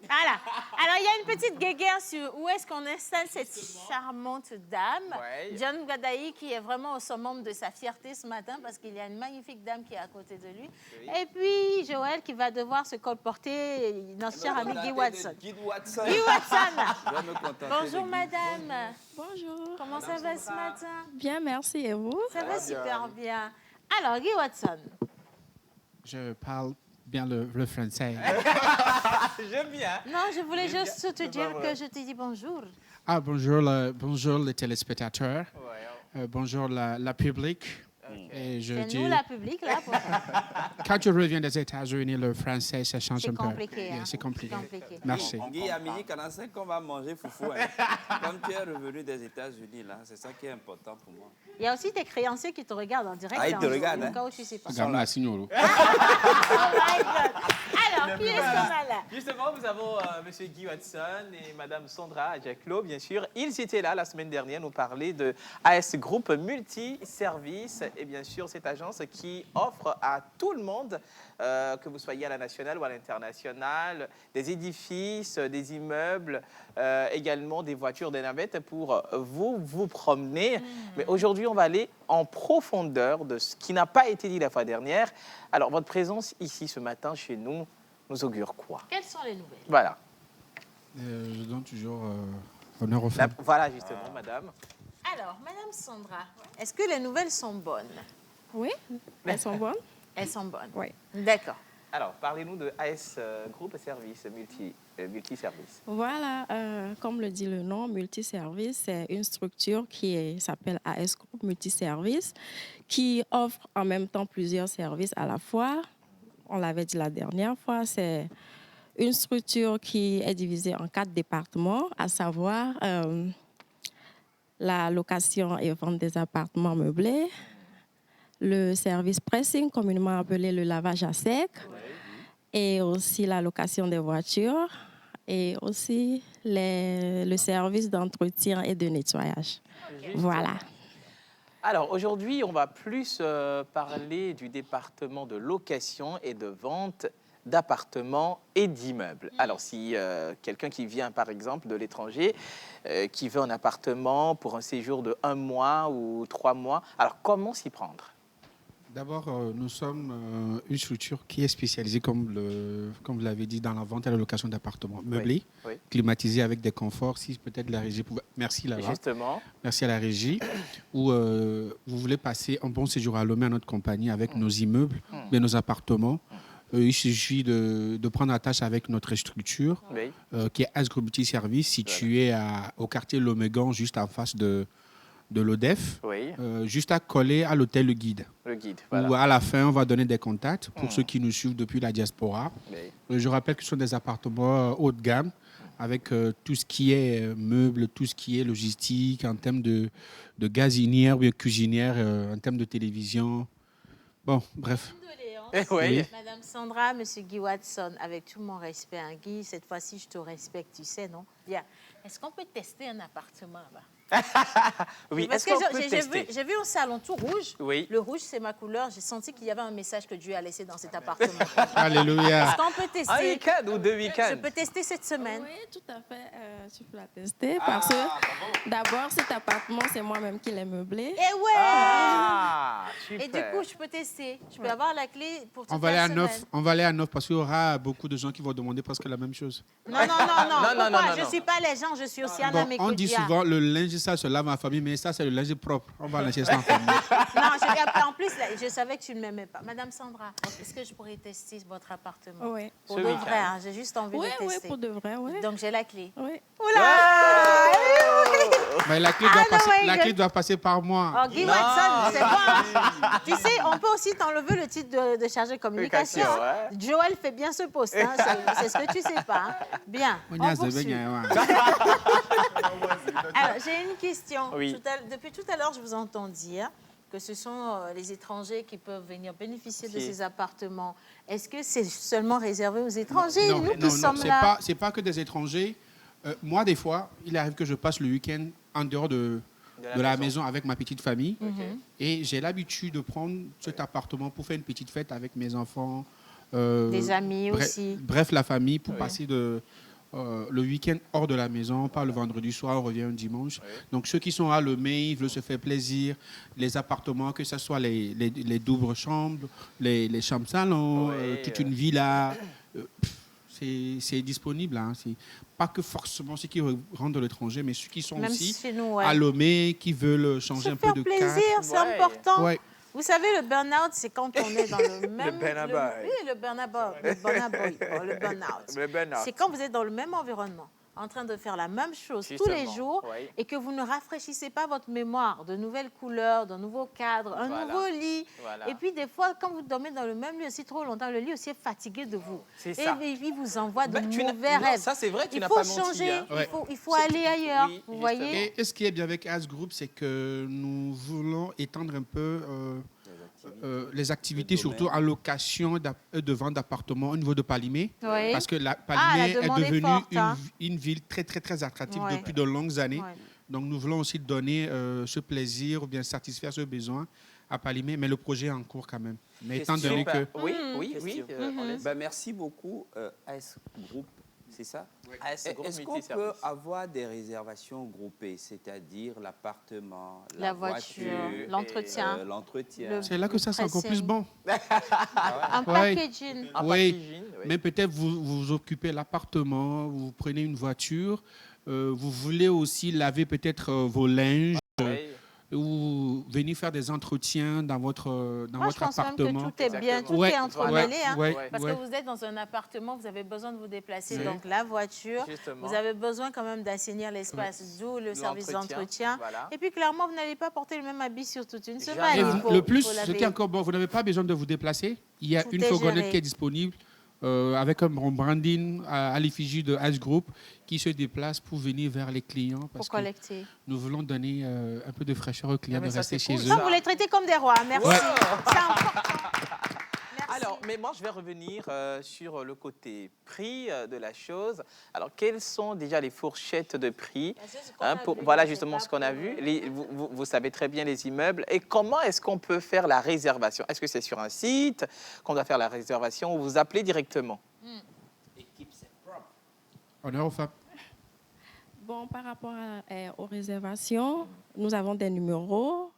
Voilà. Alors, il y a une petite guéguerre sur où est-ce qu'on installe cette charmante dame. Ouais. John Gadaï, qui est vraiment au summum de sa fierté ce matin parce qu'il y a une magnifique dame qui est à côté de lui. Oui. Et puis, Joël, qui va devoir se colporter notre cher ami Guy Watson. Guy Watson. Guy Watson. Je vais me contenter de Bonjour, Guy. madame. Bonjour. Comment ça va ce matin? Bien, merci. Et vous? Ça va super bien. Alors, Guy Watson. Je parle bien le français. J'aime bien. Non, je voulais juste te dire que je te dis bonjour. Ah, bonjour les téléspectateurs. Bonjour la public. Et je C'est dis, nous, la public, là. Pour... quand je reviens des États-Unis, le français, ça change C'est un peu. compliqué. Yeah, Hein? c'est compliqué. compliqué. Merci. Guy, à midi 45, on va manger foufou. Hein. Comme tu es revenu des États-Unis, là, c'est ça qui est important pour moi. Il y a aussi tes créanciers qui te regardent en direct. Ah, ils te en- regardent, Au hein? cas où tu sais pas. Regarde-moi, signoro. Oh my God. Alors, qui est-ce qu'on a là? Justement, nous avons M. Guy Watson et Mme Sandra Adjaclo, bien sûr. Ils étaient là la semaine dernière, nous parler de AS Group Multiservice. Et bien bien sûr, cette agence qui offre à tout le monde, que vous soyez à la nationale ou à l'international, des édifices, des immeubles, également des voitures, des navettes pour vous promener. Mais aujourd'hui, on va aller en profondeur de ce qui n'a pas été dit la fois dernière. Alors, votre présence ici ce matin chez nous augure quoi? Quelles sont les nouvelles? Voilà. Je donne toujours honneur aux femmes. Voilà, justement, madame. Alors, Madame Sandra, est-ce que les nouvelles sont bonnes? Oui, elles sont bonnes. Elles sont bonnes. Oui. D'accord. Alors, parlez-nous de AS Group Service, multiservice. Voilà, comme le dit le nom, multiservice, c'est une structure qui s'appelle AS Group Multiservice, qui offre en même temps plusieurs services à la fois. On l'avait dit la dernière fois, c'est une structure qui est divisée en 4 départements, à savoir la location et vente des appartements meublés, le service pressing, communément appelé le lavage à sec, et aussi la location des voitures, et aussi le service d'entretien et de nettoyage. Voilà. Alors, aujourd'hui, on va plus parler du département de location et de vente d'appartements et d'immeubles. Alors, si quelqu'un qui vient, par exemple, de l'étranger, qui veut un appartement pour un séjour de 1 mois ou 3 mois, alors comment s'y prendre? D'abord, nous sommes une structure qui est spécialisée, comme vous l'avez dit, dans la vente et la location d'appartements meublés, climatisés avec des conforts. Si peut-être la régie pouvait... Merci là-bas. Justement. Merci à la régie. Ou vous voulez passer un bon séjour à Lomé à notre compagnie avec nos immeubles, bien nos appartements. Il suffit de prendre attache avec notre structure, qui est AS Group Multiservice, située au quartier Lomégan, juste en face de l'ODEF, juste à coller à l'hôtel Le Guide. Le Guide, voilà. Où à la fin, on va donner des contacts pour ceux qui nous suivent depuis la diaspora. Je rappelle que ce sont des appartements haut de gamme, avec tout ce qui est meubles, tout ce qui est logistique, en termes de gazinière ou de cuisinière, en termes de télévision. Bon, bref. Oui. Madame Sandra, Monsieur Guy Watson, avec tout mon respect, hein, Guy, cette fois-ci, je te respecte, tu sais, non? Bien. Est-ce qu'on peut tester un appartement là-bas? Oui, parce que j'ai vu un salon tout rouge. Oui. Le rouge, c'est ma couleur. J'ai senti qu'il y avait un message que Dieu a laissé dans cet appartement. Alléluia. Est-ce qu'on peut tester? Un week-end ou 2 week-ends? Je peux tester cette semaine. Oui, tout à fait. Tu peux la tester parce que d'abord, cet appartement, c'est moi-même qui l'ai meublé. Et ouais! Ah, super. Et du coup, je peux tester. Je peux avoir la clé pour toute On va la aller semaine. on va aller à 9 parce qu'il y aura beaucoup de gens qui vont demander presque la même chose. Non. Pourquoi? non. Je ne suis pas les gens, je suis aussi un Bon, ami. on dit souvent le linge, ça se lave en famille, mais ça, c'est le linge propre. On va laisser ça en famille. Non, en plus, là, je savais que tu ne m'aimais pas. Madame Sandra, est-ce que je pourrais tester votre appartement? Oui. Pour de vrai, hein, j'ai juste envie de tester. Oui, pour de vrai, oui. Donc, j'ai la clé. Oui. Oula! Mais la clé doit passer par moi. Oh, Guy Watson, c'est bon. Hein? Tu sais, on peut aussi t'enlever le titre de chargé de communication. Hein? Joël fait bien ce poste. Hein? C'est ce que tu sais pas. Hein? Bien. On poursuit. Alors, j'ai une question. Oui. Depuis tout à l'heure, je vous entends dire que ce sont les étrangers qui peuvent venir bénéficier de ces appartements. Est-ce que c'est seulement réservé aux étrangers? Non, nous qui sommes là. C'est pas que des étrangers. Moi, des fois, il arrive que je passe le week-end en dehors de la maison avec ma petite famille. Et j'ai l'habitude de prendre cet appartement pour faire une petite fête avec mes enfants. Des amis aussi. Bref, la famille, pour passer le week-end hors de la maison, pas le vendredi soir, on revient un dimanche. Donc, ceux qui sont à Lomé, ils veulent se faire plaisir. Les appartements, que ce soit les doubles chambres, les chambres salons, toute une villa, c'est disponible. Hein. C'est pas que forcément ceux qui rentrent de l'étranger, mais ceux qui sont aussi à Lomé, qui veulent changer un peu de cadre. Se faire plaisir, c'est important. Ouais. Vous savez, le burn-out, c'est quand on est dans le même... le burn-out. C'est quand vous êtes dans le même environnement, en train de faire la même chose tous les jours et que vous ne rafraîchissez pas votre mémoire de nouvelles couleurs, de nouveaux cadres, un nouveau lit. Et puis, des fois, quand vous dormez dans le même lit aussi trop longtemps, le lit aussi est fatigué de vous. Et il vous envoie de mauvais rêves. Ça, c'est vrai, tu n'as pas menti. Il faut changer, Hein. il faut aller ailleurs, vous justement. voyez. Et ce qui est bien avec AS Group, c'est que nous voulons étendre un peu les activités, surtout en location de vente d'appartements au niveau de Palimé. Parce que Palimé est devenue une ville très, très, très attractive depuis de longues années. Donc, nous voulons aussi donner ce plaisir ou bien satisfaire ce besoin à Palimé, mais le projet est en cours quand même. Mais étant Question. donné que... Oui, oui, Question. on laisse. Ben, merci beaucoup, AS Group, c'est ça? AS Group Est-ce qu'on peut Multiservice. avoir des réservations groupées, c'est-à-dire l'appartement, La voiture, l'entretien. l'entretien. C'est là que ça, c'est encore plus bon. Un Ouais. packaging. Un Oui, packaging, oui. mais peut-être vous occupez l'appartement, vous prenez une voiture, vous voulez aussi laver peut-être vos linges Oui. ou venir faire des entretiens dans votre Moi, je pense même appartement. que tout est bien, tout Ouais, est entremêlé. ouais, hein. ouais, Parce ouais. que vous êtes dans un appartement, vous avez besoin de vous déplacer. Oui. Donc, la voiture, Justement. vous avez besoin quand même d'assainir l'espace, d'où le service d'entretien. Voilà. Et puis, clairement, vous n'allez pas porter le même habit sur toute une Jamais. semaine. Et Il faut- le plus, faut ce laver. qui est encore bon, vous n'avez pas besoin de vous déplacer. Il y a Tout une est fourgonnette géré. qui est disponible avec un branding à l'effigie de Ice Group qui se déplace pour venir vers les clients Pour parce que collecter. nous voulons donner un peu de fraîcheur aux clients, Ah, mais de ça, rester c'est chez cool, eux. Non, vous les traitez comme des rois. Merci. Ouais. C'est important. Merci. Alors, mais moi, je vais revenir sur le côté prix de la chose. Alors, quelles sont déjà les fourchettes de prix voilà justement ce qu'on a vu. Vous savez très bien les immeubles. Et comment est-ce qu'on peut faire la réservation? Est-ce que c'est sur un site qu'on doit faire la réservation ou vous appelez directement? Honneur aux femmes. Bon, par rapport aux réservations, nous avons des numéros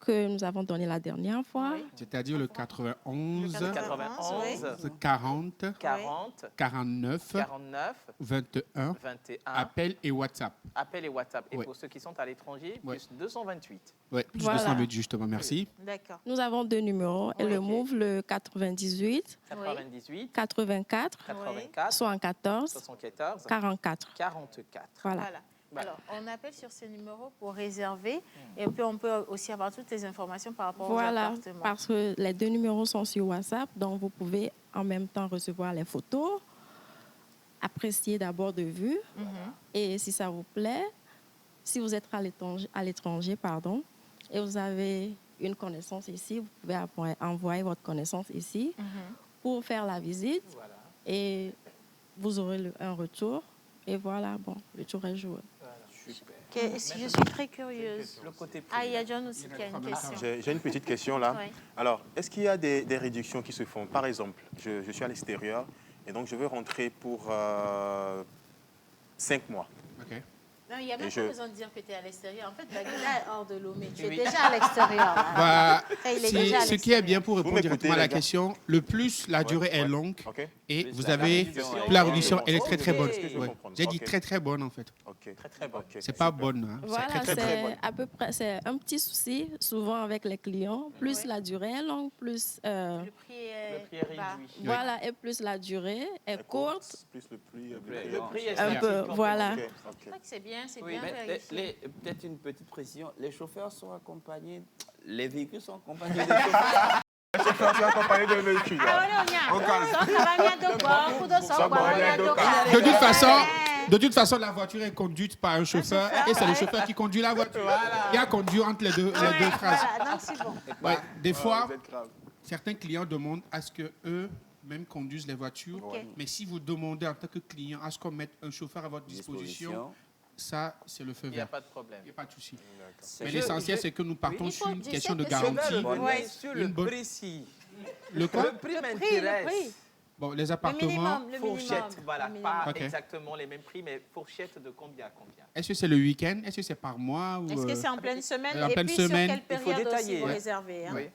que nous avons donnés la dernière fois. C'est-à-dire le 91, Le 91, le 40, 40, 49, 49, 21, 21, appel et WhatsApp. appel et WhatsApp. Et Oui. pour ceux qui sont à l'étranger, Oui. plus 228. Oui, plus Voilà. 208 justement, merci. D'accord. Nous avons deux numéros. Et Oui. le MOVE, le 98, 98, 84, 84, 74, 74, 44. 44. Voilà. Voilà. Alors, on appelle sur ce numéro pour réserver et puis on peut aussi avoir toutes les informations par rapport aux Voilà, appartements. parce que les deux numéros sont sur WhatsApp, donc vous pouvez en même temps recevoir les photos, apprécier d'abord de vue, et si ça vous plaît, si vous êtes à l'étranger, pardon, et vous avez une connaissance ici, vous pouvez envoyer votre connaissance ici pour faire la visite, et vous aurez un retour, et voilà, bon, le tour est joué. Ok, je suis très curieuse. Le côté prix. Ah, il y a John aussi qui a une question. J'ai une petite question là. Oui. Alors, est-ce qu'il y a des réductions qui se font? Par exemple, je suis à l'extérieur et donc je veux rentrer pour 5 mois. OK. Non, il n'y a même Et pas je- besoin de dire que tu es à l'extérieur. En fait, Bagula est hors de l'eau, mais tu es déjà à l'extérieur. là. Bah, Il est déjà à ce qui est bien pour Vous répondre m'écoutez, directement à la les gars? question, le plus la durée est longue OK. et Plus vous la avez réduction la est réduction, longue. elle est très très bonne. Ok. Je Ouais. comprends. J'ai dit Ok. très très bonne en fait. OK. Très, très bon. OK. C'est pas bonne, hein. Voilà, c'est très très bonne. c'est à peu près, c'est un petit souci souvent avec les clients. Plus la durée est longue, plus Le prix est, Le prix est bas. réduit. voilà, et plus la durée est courte. Plus le prix. Le prix est Un statique, peu, en fait. voilà. OK. C'est vrai que c'est bien, c'est Oui, bien Mais vérifié. peut-être une petite précision. Les chauffeurs sont accompagnés, les véhicules sont accompagnés des chauffeurs. Je suis accompagné de véhicule. De toute façon, la voiture est conduite par un chauffeur et c'est le chauffeur qui conduit la voiture. Il y a conduit entre les deux phrases. Voilà, donc c'est bon. Ouais, des fois, Vous êtes grave. certains clients demandent à ce que eux même conduisent les voitures. Ok. Mais si vous demandez en tant que client à ce qu'on mette un chauffeur à votre disposition, ça, c'est le feu Il n'y a vert. pas de problème. Il n'y a pas de souci. C'est- Mais je- l'essentiel, je- c'est que nous partons Il sur faut- une je question sais de que Je vais garantie. revenir Ouais. sur Une le bonne- précis. Le quoi? Le prix Le m'intéresse. prix. Bon, les Le appartements, minimum, le minimum. Fourchette, voilà, Le pas minimum. Ok. exactement les mêmes prix, mais fourchette de combien à combien? est-ce que c'est le week-end? Est-ce que c'est par mois? Ou, Est-ce que c'est en pleine semaine? en Et pleine puis semaine. sur quelle Il faut période aussi détailler. vous Ouais. réservez hein? Oui,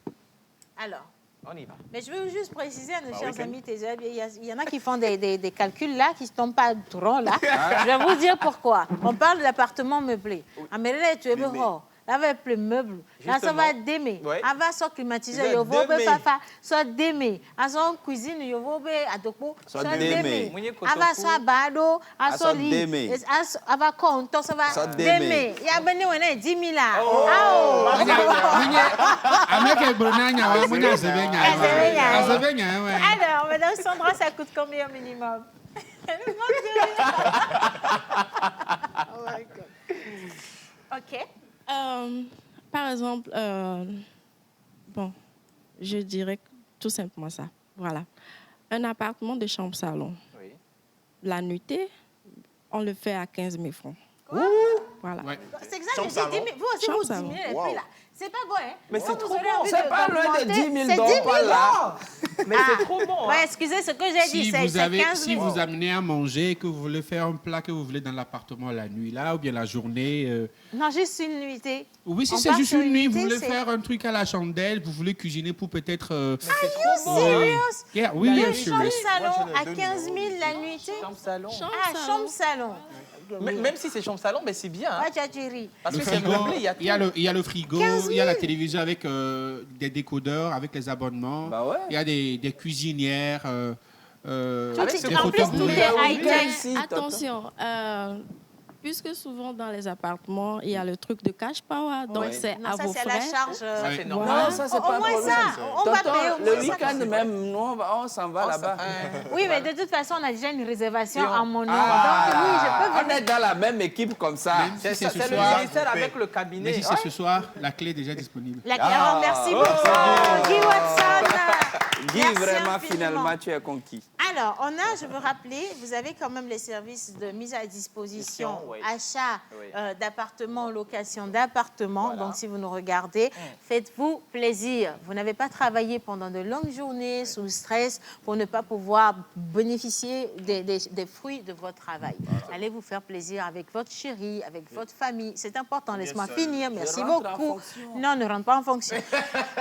Alors, on y va. mais je veux juste préciser à nos chers week-end. amis, il y en a qui font des calculs là, qui ne tombent pas trop là. Je vais vous dire pourquoi. On parle d'appartement meublé. Amélie, tu es beau. Là, va plus meuble. Là, ça va d'aimer. Ouais. Avant, ça climatiseur, Vous il êtes va d'aimer. fafa, ça d'aimer. À son cuisine, il va adoko, Ça ça d'aimer. d'aimer. Mwenye Avant, kotoku. ça bado, à Ça son lit. d'aimer. Avant, compte, ça va Ça d'aimer. d'aimer. Il y a besoin de 10 000 là. Alors, Madame Sandra, ça coûte combien au minimum? Elle me manque de rire. Oh my God. OK. Par exemple, bon, je dirais tout simplement ça. Voilà. Un appartement de chambre-salon. Oui. La nuitée, on le fait à 15 000 francs. Voilà. Ouais. C'est exact, Chambre j'ai dit, salon. mais vous aussi, Chambre vous salon. diminuez les Wow. prix là. C'est pas bon, hein? Mais c'est Vous trop aurez bon. envie C'est pas loin de d'augmenter. 10 000 C'est 10 000 dons par là. Mais c'est trop bon. Hein. Ouais, excusez ce que j'ai dit, Si c'est vous, 15 si 000. vous amenez à manger, que vous voulez faire un plat que vous voulez dans l'appartement la nuit, là, ou bien la journée. Non, juste une nuitée. Oui, si On c'est part juste sur une nuit, vous unité, voulez c'est- faire un truc à la chandelle, vous voulez cuisiner pour peut-être. C'est trop bon. Oui. Serious? Yeah, oui, Deux bien chambres sûr. salon Moi, j'en ai à deux 15 000 numéros. la nuitée? Chambre salon. Ah, chambre salon. Même si c'est chambre salon, mais c'est bien. Hein. Ouais, Tchatchiri. Parce Le que c'est frigo, meublé, il y a tout. il y a le frigo, 15 000. il y a la télévision avec des décodeurs, avec les abonnements. Bah ouais. Il y a des cuisinières. Tout Avec est- ce des en plus, tout photoboulets. est high-tech. Ici, tonton. Attention, puisque souvent dans les appartements, il y a le truc de cash power, donc Ouais. c'est Non, à ça, vos c'est à la frais. charge. Ça, c'est Ouais. normal. Non, ça, c'est Au pas un moins problème. ça, on va Tonton, payer au le moins ça. week-end même, nous, on s'en va là-bas. Oui, mais de toute façon, on a déjà une réservation Et on- à mon nom. Ah, Donc, oui, je peux on venir. est dans la même équipe comme ça. Même C'est si ça, c'est c'est ce le soir. ministère avec le Mais cabinet. si c'est ce soir, la clé est déjà disponible. Alors, merci Oh, beaucoup, Guy Watson. Guy, Merci vraiment, infiniment. finalement, tu es conquis. Alors, on a, je veux rappeler, vous avez quand même les services de mise à disposition, Oui. achat Oui. d'appartements, location d'appartements. Voilà. Donc, si vous nous regardez, faites-vous plaisir. Vous n'avez pas travaillé pendant de longues journées sous stress pour ne pas pouvoir bénéficier des fruits de votre travail. Allez vous faire plaisir avec votre chérie, avec votre famille. C'est important. Laisse-moi finir. Merci rentre en beaucoup. fonction. Non, ne rentre pas en fonction.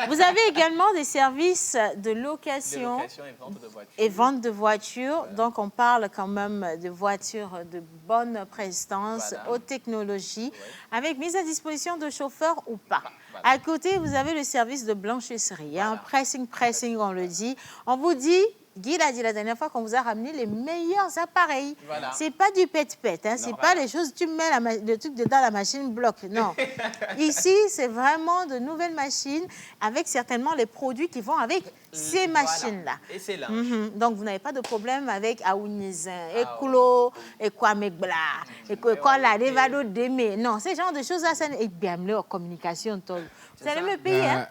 Vous avez également des services de Des location locations et vente de voitures. et vente de voitures. Donc, on parle quand même de voitures de bonne prestance, Voilà. haute technologie, avec mise à disposition de chauffeurs ou pas. Voilà. À côté, vous avez le service de blanchisserie, hein, pressing, on le dit. On vous dit, Guy l'a dit la dernière fois, qu'on vous a ramené les meilleurs appareils. Voilà. C'est pas du pet-pet, hein, c'est pas les choses, tu mets le truc dedans, la machine bloque. Non. Ici, c'est vraiment de nouvelles machines avec certainement les produits qui vont avec ces Voilà. machines-là. Et c'est là. Donc, vous n'avez pas de problème avec Aounizin, Ah, Eklo, Ekwamegbla, Ekola, Devalo Deme. Non, ce genre de choses-là, ça est bien en communication. Vous allez me payer, hein?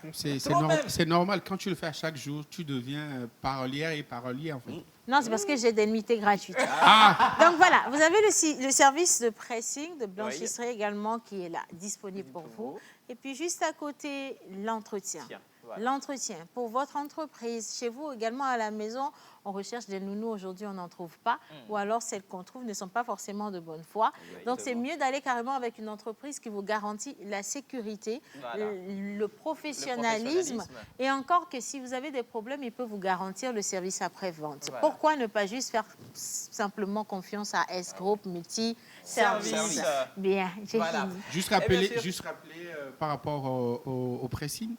C'est normal. Quand tu le fais à chaque jour, tu deviens parolière et parolier, en fait. Non, c'est parce que j'ai des nuitées gratuites. Ah, Donc voilà, vous avez le service de pressing, de blanchisserie également qui est là, disponible pour vous. Et puis juste à côté, l'entretien. Tiens, voilà. L'entretien pour votre entreprise, chez vous également à la maison, on recherche des nounous aujourd'hui, on n'en trouve pas. Ou alors celles qu'on trouve ne sont pas forcément de bonne foi. Donc c'est mieux d'aller carrément avec une entreprise qui vous garantit la sécurité, Voilà. le professionnalisme. Et encore que si vous avez des problèmes, il peut vous garantir le service après-vente. Voilà. Pourquoi ne pas juste faire simplement confiance à S-Group Multi-Service? Service. Bien, j'ai Voilà. fini. juste bien rappeler, sûr. par rapport au pressing,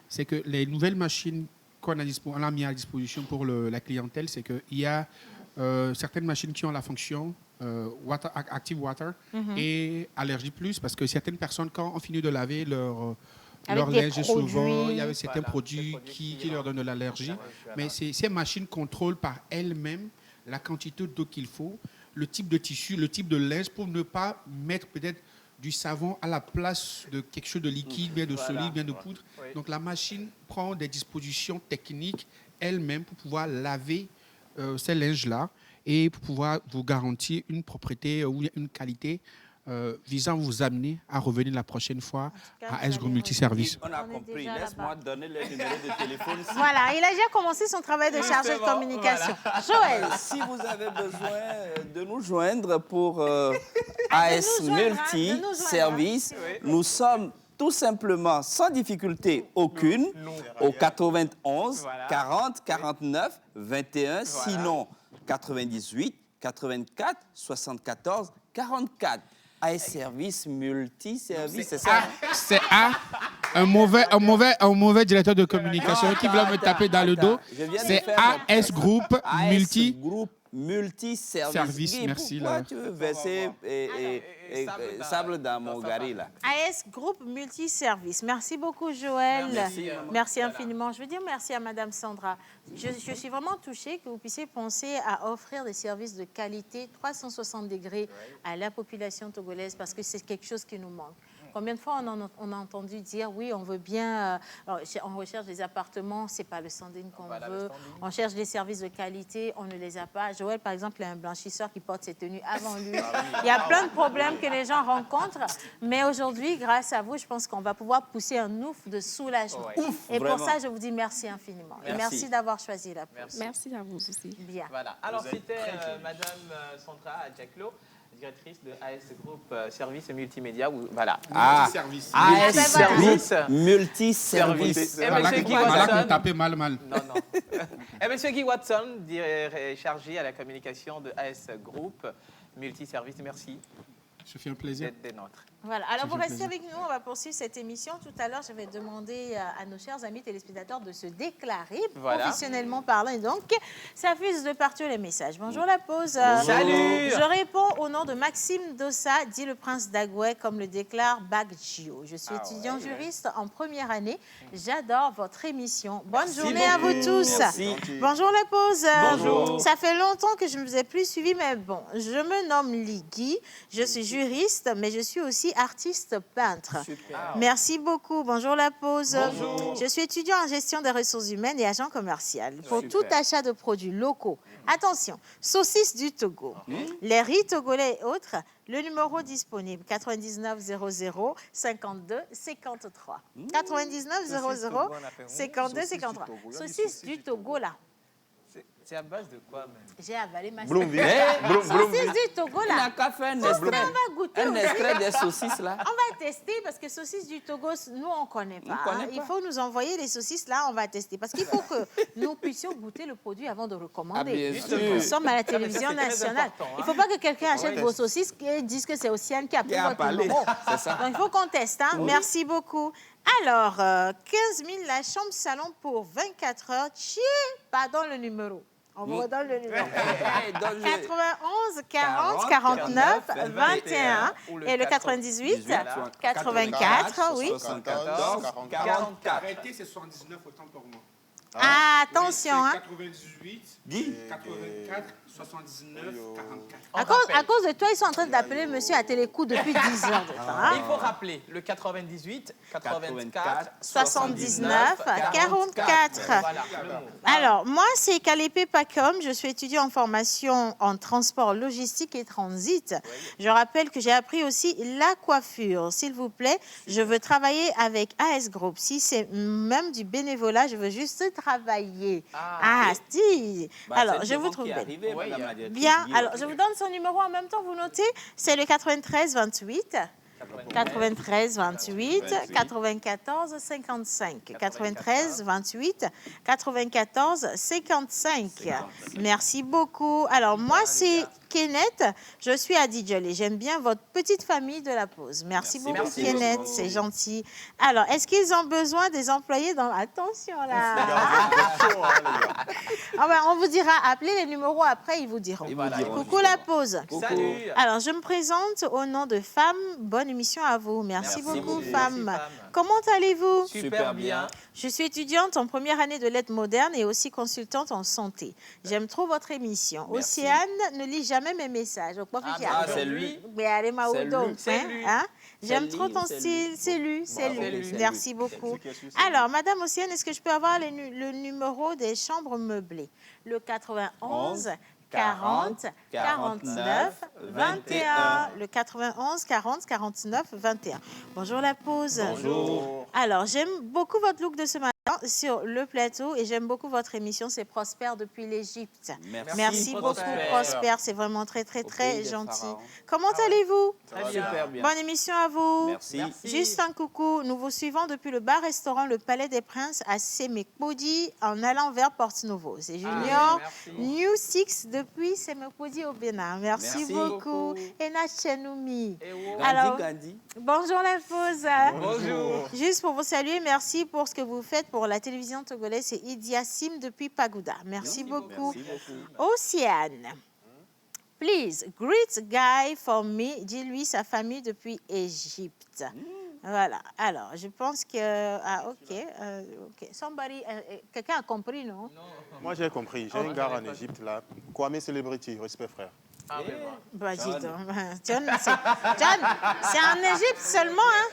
c'est que les nouvelles machines on a mis à disposition pour la clientèle, c'est qu'il y a certaines machines qui ont la fonction Active Water et Allergie Plus, parce que certaines personnes, quand on finit de laver leur des linge, souvent, produits. il y avait certains Voilà, produits des produits qui qui leur donnent de l'allergie. Voilà. Mais ces machines contrôlent par elles-mêmes la quantité d'eau qu'il faut, le type de tissu, le type de linge, pour ne pas mettre peut-être du savon à la place de quelque chose de liquide, bien de solide, bien de poudre. Oui. Donc la machine prend des dispositions techniques elle-même pour pouvoir laver ces linges-là et pour pouvoir vous garantir une propriété ou une qualité visant à vous amener à revenir la prochaine fois cas, à vous S-Group allez Multiservice. On a On est compris. déjà Laisse-moi là-bas. donner le numéro de téléphone. Voilà, il a déjà commencé son travail de chargé de Justement, communication. Joël, Si vous avez besoin de nous joindre pour AS de nous joindre, Multi de nous joindre, Service, Oui. nous sommes tout simplement, sans difficulté aucune, au 91 Voilà. 40 49 21, sinon 98 84 74 44. AS Service Multi-Service, c'est ça? C'est un mauvais directeur de communication qui veut me taper dans le dos. Je viens de C'est faire AS Group AS Multi. Group Multi-Service. Service, Guy, merci, pourquoi là. tu veux verser sable dans mon gari, là? AS Group Multiservice. Merci beaucoup, Joël. Merci, Merci infiniment. Je veux dire merci à Madame Sandra. Je suis vraiment touchée que vous puissiez penser à offrir des services de qualité 360 degrés à la population togolaise parce que c'est quelque chose qui nous manque. Combien de fois on a entendu dire, oui, on veut bien, on recherche des appartements, c'est pas le standing qu'on veut. On cherche des services de qualité, on ne les a pas. Joël, par exemple, il a un blanchisseur qui porte ses tenues avant lui. Il y a plein de problèmes que les gens rencontrent. Mais aujourd'hui, grâce à vous, je pense qu'on va pouvoir pousser un ouf de soulagement. Et vraiment. pour ça, je vous dis merci infiniment. Et merci d'avoir choisi la pause. Merci à vous aussi. Bien. Voilà. Alors, c'était Madame Sandra Adjaclo, directrice de AS Group Services Multimédia. Voilà. Service. AS Service. Multiservice. Et monsieur Guy Voilà qu'on Watson. tapait mal. Non. Et monsieur Guy Watson, chargé à la communication de AS Group Multiservice. Merci Ça fait un plaisir. d'être des nôtres. Voilà. Alors, Ça vous fait restez plaisir. avec nous. On va poursuivre cette émission. Tout à l'heure, je vais demander à nos chers amis téléspectateurs de se déclarer professionnellement parlant. Et donc, ça fuse de partout les messages. Bonjour la pause. Salut. Je réponds au nom de Maxime Dossa, dit le prince d'Agoué, comme le déclare Bagio. Je suis étudiant juriste en première année. J'adore votre émission. Bonne journée à vous tous. Merci. Bonjour la pause. Bonjour. Ça fait longtemps que je ne vous ai plus suivi, mais bon, je me nomme Ligui. Je suis juriste, mais je suis aussi artiste peintre. Super. Merci beaucoup. Bonjour la pause. Bonjour. Je suis étudiant en gestion des ressources humaines et agent commercial. Pour Super. tout achat de produits locaux, attention, saucisses du Togo, les riz togolais et autres, le numéro disponible 99 00 52 53. 99 00 52 53. Saucisses du Togo là. C'est à base de quoi, même? J'ai avalé ma Bloomville. saucisse du Togo On n'a là. qu'à faire un On va goûter un aussi. extrait des saucisses là. On va tester parce que saucisses du Togo, nous, on ne connaît pas. connaît Il pas. faut nous envoyer les saucisses là, on va tester. Parce qu'il faut que nous puissions goûter le produit avant de recommander. Ah, bien sûr. Nous sommes à la télévision c'est très nationale. important, hein. Il ne faut pas que quelqu'un achète vos saucisses et dise que c'est Océane qui a pris Qui a votre parlé. numéro. C'est ça. Donc, il faut qu'on teste. Hein. Merci beaucoup. Alors, 15 000 la chambre salon pour 24 heures. Pardon le numéro. On vous redonne le numéro. 91 40 49 21 et le 98 84, oui. 74, 44. Arrêtez, c'est 79 autant pour moi. Attention, hein. 98, Guy 84, 79, 44. À cause de toi, ils sont en train d'appeler monsieur à télécoup depuis 10 heures de temps. hein. Il faut rappeler le 98, 84, 79, 44. Voilà, le mot. Alors, moi, c'est Kalépé Pacom. Je suis étudiant en formation en transport logistique et transit. Je rappelle que j'ai appris aussi la coiffure. S'il vous plaît, je veux travailler avec AS Group. Si c'est même du bénévolat, je veux juste travailler. Ah, si. Alors, je vous trouve belle. Bien. Alors, je vous donne son numéro en même temps. Vous notez, c'est le 93 28. 93 28 94 55 93 28 94 55. Merci beaucoup. Alors moi c'est Kenneth, je suis à Didjolé. J'aime bien votre petite famille de la pause. Merci beaucoup Merci. Kenneth, c'est gentil. Alors est-ce qu'ils ont besoin des employés dans attention là. Ah ben, on vous dira, appelez les numéros après, ils vous diront. Ils vous diront, Coucou la pause. Salut. Alors, je me présente au nom de Femmes. Bonne émission à vous. Merci beaucoup, Femmes. Merci, Femmes. Comment allez-vous? Super bien. Je suis étudiante en première année de lettres modernes et aussi consultante en santé. J'aime trop votre émission. Merci. Océane ne lit jamais mes messages. c'est lui. Mais allez, ma C'est oudo, lui. C'est lui. hein? J'aime C'est trop lui ton ou c'est style. lui? C'est lui, c'est Bravo, lui. c'est lui. Merci beaucoup. Alors, Madame Océane, est-ce que je peux avoir le numéro des chambres meublées? Le 91 40 49 21. Le 91 40 49 21. Bonjour la pause. Bonjour. Alors, j'aime beaucoup votre look de ce matin sur le plateau et j'aime beaucoup votre émission. C'est Prosper depuis l'Égypte. Merci beaucoup, Prosper. Prosper. C'est vraiment très, très, Au très pays des gentil. pharaons. Comment allez-vous? Très bien. Super bien. Bonne émission à vous. Merci. Juste un coucou. Nous vous suivons depuis le bar-restaurant Le Palais des Princes à Semekpodi en allant vers Porto-Novo. C'est Junior. merci. New Six depuis Semekpodi au Bénin. Merci Merci beaucoup. Ena Chenoumi. Et wow. Alors, Gandhi. bonjour la pause. Bonjour. Juste pour vous saluer, merci pour ce que vous faites pour la télévision togolaise. C'est Idi Assim depuis Pagoda. Merci beaucoup. Merci beaucoup. Océane. Please, greet Guy for me. Dis-lui sa famille depuis Égypte. Voilà. Alors, je pense que... Ah, OK. OK. Somebody... quelqu'un a compris, non? Moi, j'ai compris. J'ai un gars en Égypte, là. Kwame Celebrity, respect, frère. Ah, mais bon. Bah, dis donc. John, c'est en Égypte seulement, hein?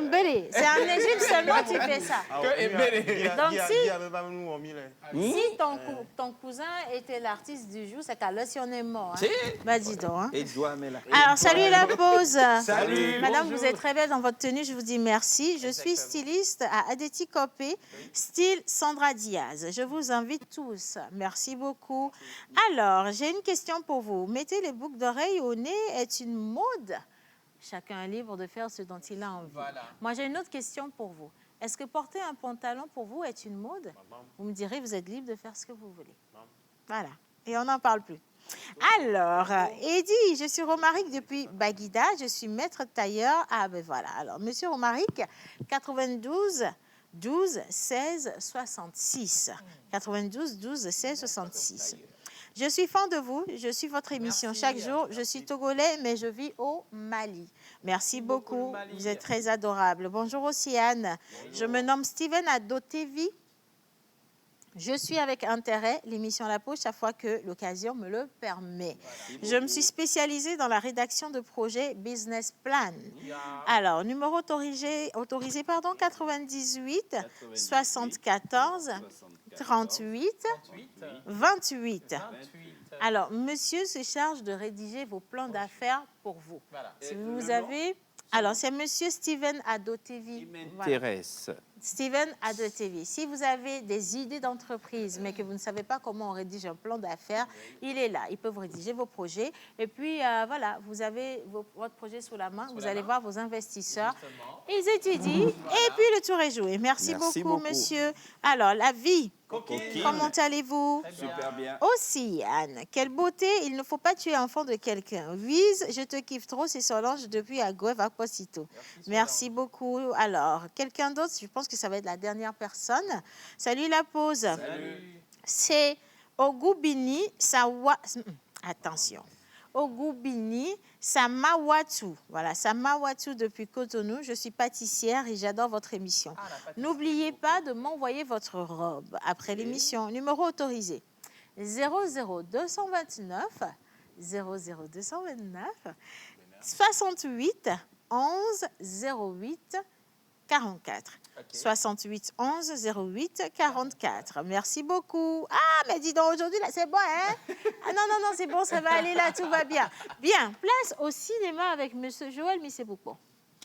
Mbele, c'est en Égypte seulement tu fais ça. Donc, si ton cousin était l'artiste du jour, c'est qu'à l'heure, si on est mort. Hein? Bah, dis donc. Hein? Alors, salut la pause. Salut. Madame, Bonjour. vous êtes très belle dans votre tenue, je vous dis merci. Je suis styliste à Adeti Copé, style Sandra Diaz. Je vous invite tous. Merci beaucoup. Alors, j'ai une question pour vous. Mettez les boucles d'oreilles au nez est une mode? Chacun est libre de faire ce dont il a envie. Voilà. Moi, j'ai une autre question pour vous. Est-ce que porter un pantalon pour vous est une mode? Vous me direz, vous êtes libre de faire ce que vous voulez. Voilà. Et on n'en parle plus. Alors, Eddie, je suis Romaric depuis Baguida. Je suis maître tailleur. Ah, ben voilà. Alors, monsieur Romaric, 92 12 16 66. 92 12 16 66. Je suis fan de vous, je suis votre émission chaque jour. Je suis togolais, mais je vis au Mali. Merci beaucoup, vous êtes très adorable. Bonjour Océane, je me nomme Steven Adotevi. Je suis avec intérêt l'émission La Pause chaque fois que l'occasion me le permet. Je me suis spécialisée dans la rédaction de projets Business Plan. Alors, numéro autorisé 98 74 38 28. Alors, monsieur se charge de rédiger vos plans d'affaires pour vous. Voilà. Si vous avez... Alors, c'est monsieur Steven Adotevi. Thérèse. Steven Adotevi. Si vous avez des idées d'entreprise, mais que vous ne savez pas comment on rédige un plan d'affaires, il est là. Il peut vous rédiger vos projets. Et puis, voilà, vous avez votre projet sous la main. Vous allez voir vos investisseurs. Ils étudient. Et puis, le tour est joué. Merci beaucoup, monsieur. Alors, la vie. Comment allez-vous? Super bien. Aussi, Anne, quelle beauté. Il ne faut pas tuer l'enfant de quelqu'un. Vise, je te kiffe trop. C'est Solange depuis Agouev à Posito. Merci beaucoup. Alors, quelqu'un d'autre? Je pense que ça va être la dernière personne. Salut la pause. Salut. C'est Ogubini Sawa... Attention. Ogubini Samawatu. Voilà, Samawatu depuis Cotonou. Je suis pâtissière et j'adore votre émission. N'oubliez pas de m'envoyer votre robe après l'émission. Numéro autorisé 00229 00229 68 11 08 44. 68 11 08 44. Merci beaucoup. Ah, mais dis donc, aujourd'hui, là, c'est bon, hein? Ah non, c'est bon, ça va aller là, tout va bien. Bien, place au cinéma avec M. Joël Missebouko.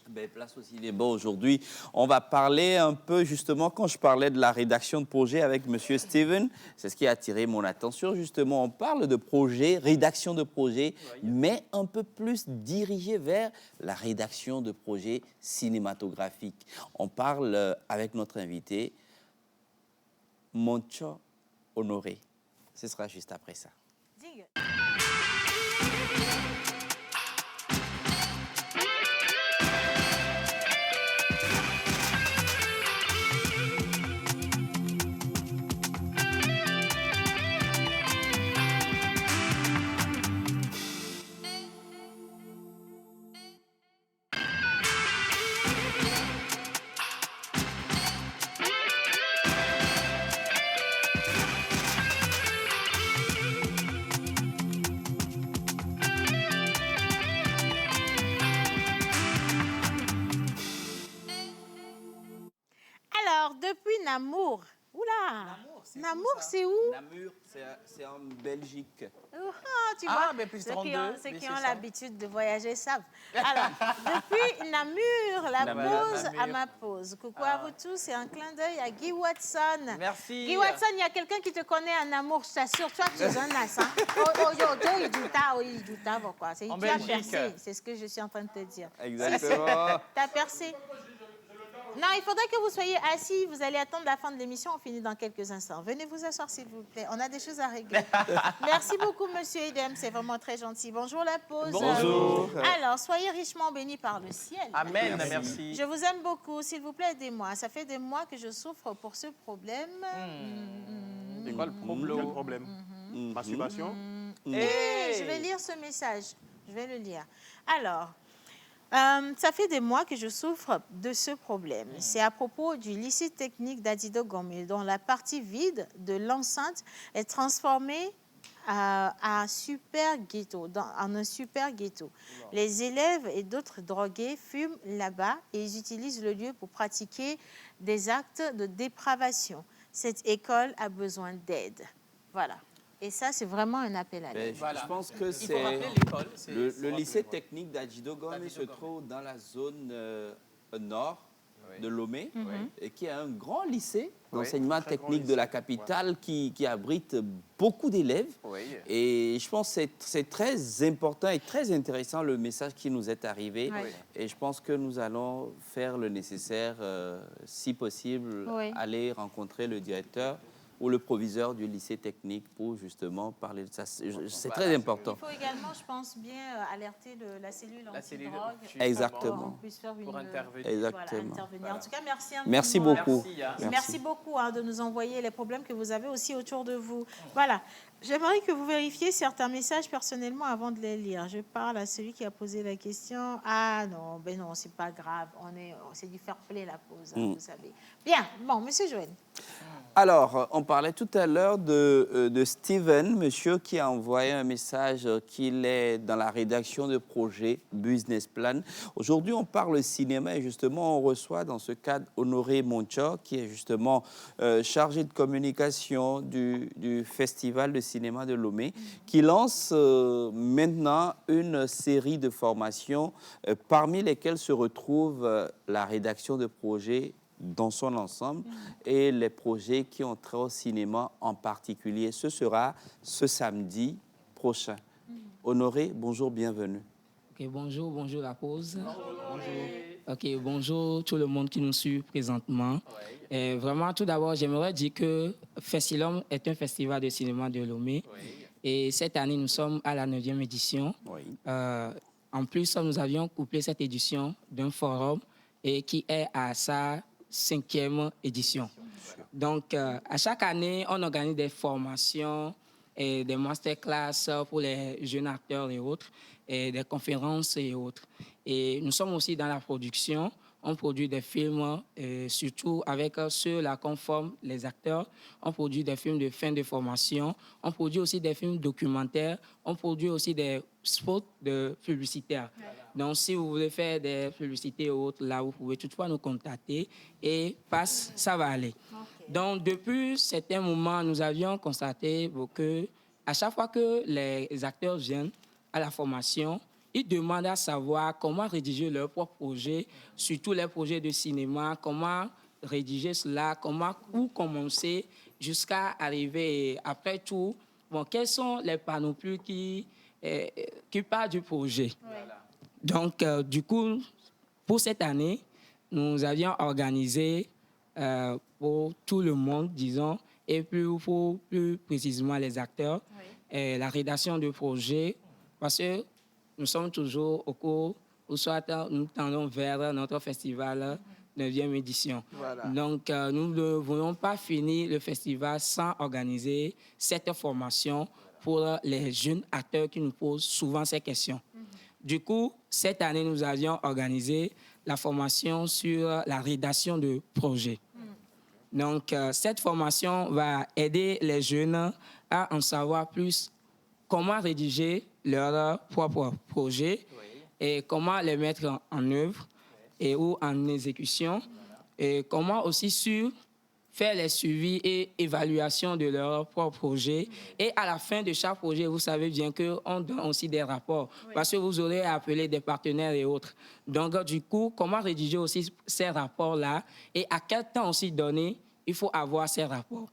Ben, place au cinéma aujourd'hui. On va parler un peu, justement, quand je parlais de la rédaction de projet avec M. Steven, c'est ce qui a attiré mon attention. Justement, on parle de projet, rédaction de projet, mais un peu plus dirigé vers la rédaction de projets cinématographiques. On parle avec notre invité, Moncho Honoré. Ce sera juste après ça. Alors, depuis Namur. Oula! Namur, c'est où? Namur, c'est en Belgique. Tu vois, mais plus ceux 32, qui mais ont c'est ça. l'habitude de voyager savent. Alors, depuis Namur, la pause à ma pause. Coucou à vous tous et un clin d'œil à Guy Watson. Merci. Guy Watson, il y a quelqu'un qui te connaît à Namur, je t'assure. Toi, tu es un as. Hein? Pourquoi? Tu as percé, c'est ce que je suis en train de te dire. Exactement. Tu as percé. Non, il faudrait que vous soyez assis. Vous allez attendre la fin de l'émission. On finit dans quelques instants. Venez vous asseoir, s'il vous plaît. On a des choses à régler. Merci beaucoup, monsieur Edem. C'est vraiment très gentil. Bonjour, la pause. Bonjour. Alors, soyez richement bénis par le ciel. Amen, merci. Je vous aime beaucoup. S'il vous plaît, aidez-moi. Ça fait des mois que je souffre pour ce problème. C'est quoi le problème? Quel problème? Masturbation? Je vais lire ce message. Je vais le lire. Alors... ça fait des mois que je souffre de ce problème. C'est à propos du lycée technique d'Adido Gomé, dont la partie vide de l'enceinte est transformée à un super ghetto, dans un super ghetto. Les élèves et d'autres drogués fument là-bas et ils utilisent le lieu pour pratiquer des actes de dépravation. Cette école a besoin d'aide. Voilà. Et ça, c'est vraiment un appel à l'aide. Je pense que Il faut rappeler c'est l'école. le lycée technique d'Adjidogome se trouve dans la zone nord de Lomé, et qui est un grand lycée d'enseignement technique de la capitale qui abrite beaucoup d'élèves. Et je pense que c'est très important et très intéressant le message qui nous est arrivé. Et je pense que nous allons faire le nécessaire, si possible, aller rencontrer le directeur ou le proviseur du lycée technique pour justement parler de ça. C'est très important. Il faut également, je pense, bien alerter la cellule anti-drogue. Exactement. Pour qu'on puisse faire pour intervenir. Exactement. Voilà. En tout cas, merci infiniment. Merci beaucoup. Merci beaucoup de nous envoyer les problèmes que vous avez aussi autour de vous. Voilà. J'aimerais que vous vérifiez certains messages personnellement avant de les lire. Je parle à celui qui a posé la question. Ah non, ben non, c'est pas grave. C'est du fair play la pause, vous savez. Bien. Bon, Monsieur Joël. Alors, on parlait tout à l'heure de Steven, monsieur qui a envoyé un message qu'il est dans la rédaction de projet Business Plan. Aujourd'hui, on parle cinéma et justement, on reçoit dans ce cadre Honoré Moncho, qui est justement chargé de communication du Festival de cinéma de Lomé, qui lance maintenant une série de formations parmi lesquelles se retrouve la rédaction de projet dans son ensemble et les projets qui ont trait au cinéma en particulier. Ce sera ce samedi prochain. Honoré, bonjour, bienvenue. Okay, bonjour la pause. Bonjour. Bonjour tout le monde qui nous suit présentement. Vraiment, tout d'abord, j'aimerais dire que Festilum est un festival de cinéma de Lomé. Et cette année, nous sommes à la 9e édition. En plus, nous avions couplé cette édition d'un forum et qui est à sa 5e édition. Donc, à chaque année, on organise des formations et des masterclass pour les jeunes acteurs et autres, et des conférences et autres. Et nous sommes aussi dans la production. On produit des films, surtout avec ceux-là qu'on forme les acteurs. On produit des films de fin de formation. On produit aussi des films documentaires. On produit aussi des spots publicitaires. Donc, si vous voulez faire des publicités et autres, là, vous pouvez toutefois nous contacter et ça va aller. Donc, depuis certains moments, nous avions constaté que à chaque fois que les acteurs viennent à la formation, ils demandent à savoir comment rédiger leur propre projet, surtout les projets de cinéma, comment rédiger cela, où commencer jusqu'à arriver. Après tout, quels sont les panoplies qui partent du projet. Donc, du coup, pour cette année, nous avions organisé pour tout le monde, disons, et plus précisément les acteurs, la rédaction de projet, parce que nous sommes toujours au cours, ou soit nous tendons vers notre festival 9e édition. Donc, nous ne voulons pas finir le festival sans organiser cette formation pour les jeunes acteurs qui nous posent souvent ces questions. Du coup, cette année, nous avions organisé la formation sur la rédaction de projets. Donc, cette formation va aider les jeunes à en savoir plus comment rédiger leur propre projet et comment les mettre en œuvre ou en exécution et comment aussi faire les suivis et évaluations de leur propre projet. Et à la fin de chaque projet, vous savez bien qu'on donne aussi des rapports parce que vous aurez appelé des partenaires et autres. Donc, du coup, comment rédiger aussi ces rapports-là et à quel temps aussi donner, il faut avoir ces rapports.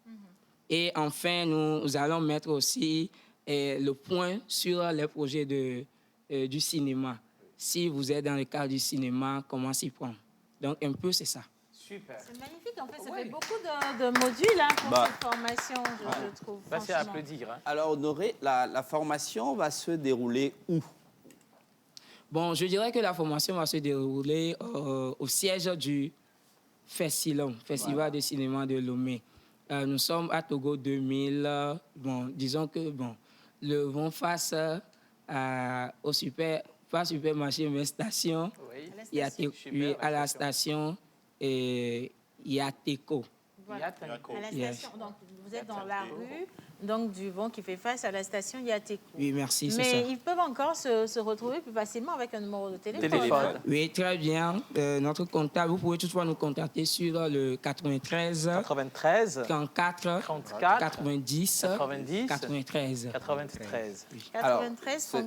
Et enfin, nous allons mettre aussi le point sur les projets du cinéma. Si vous êtes dans le cadre du cinéma, comment s'y prendre. Donc, un peu, c'est ça. Super. C'est magnifique, en fait, ça fait beaucoup de modules pour cette formation, je trouve. C'est à applaudir. Alors, Honoré, la formation va se dérouler où? Bon, je dirais que la formation va se dérouler au siège du Festilum, Festival de cinéma de Lomé. Nous sommes à Togo 2000. Disons que le vent face au supermarché, mais station, à la station. Et Yateco. Voilà. À la station, donc, vous êtes dans la rue donc du vent qui fait face à la station Yatekou. Oui, merci, c'est ça. Mais ils peuvent encore se retrouver plus facilement avec un numéro de téléphone. Hein? Oui, très bien. Notre comptable, vous pouvez toutefois nous contacter sur le 93 34 90 93. 93. Alors,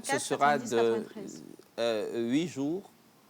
ce sera de 8 jours,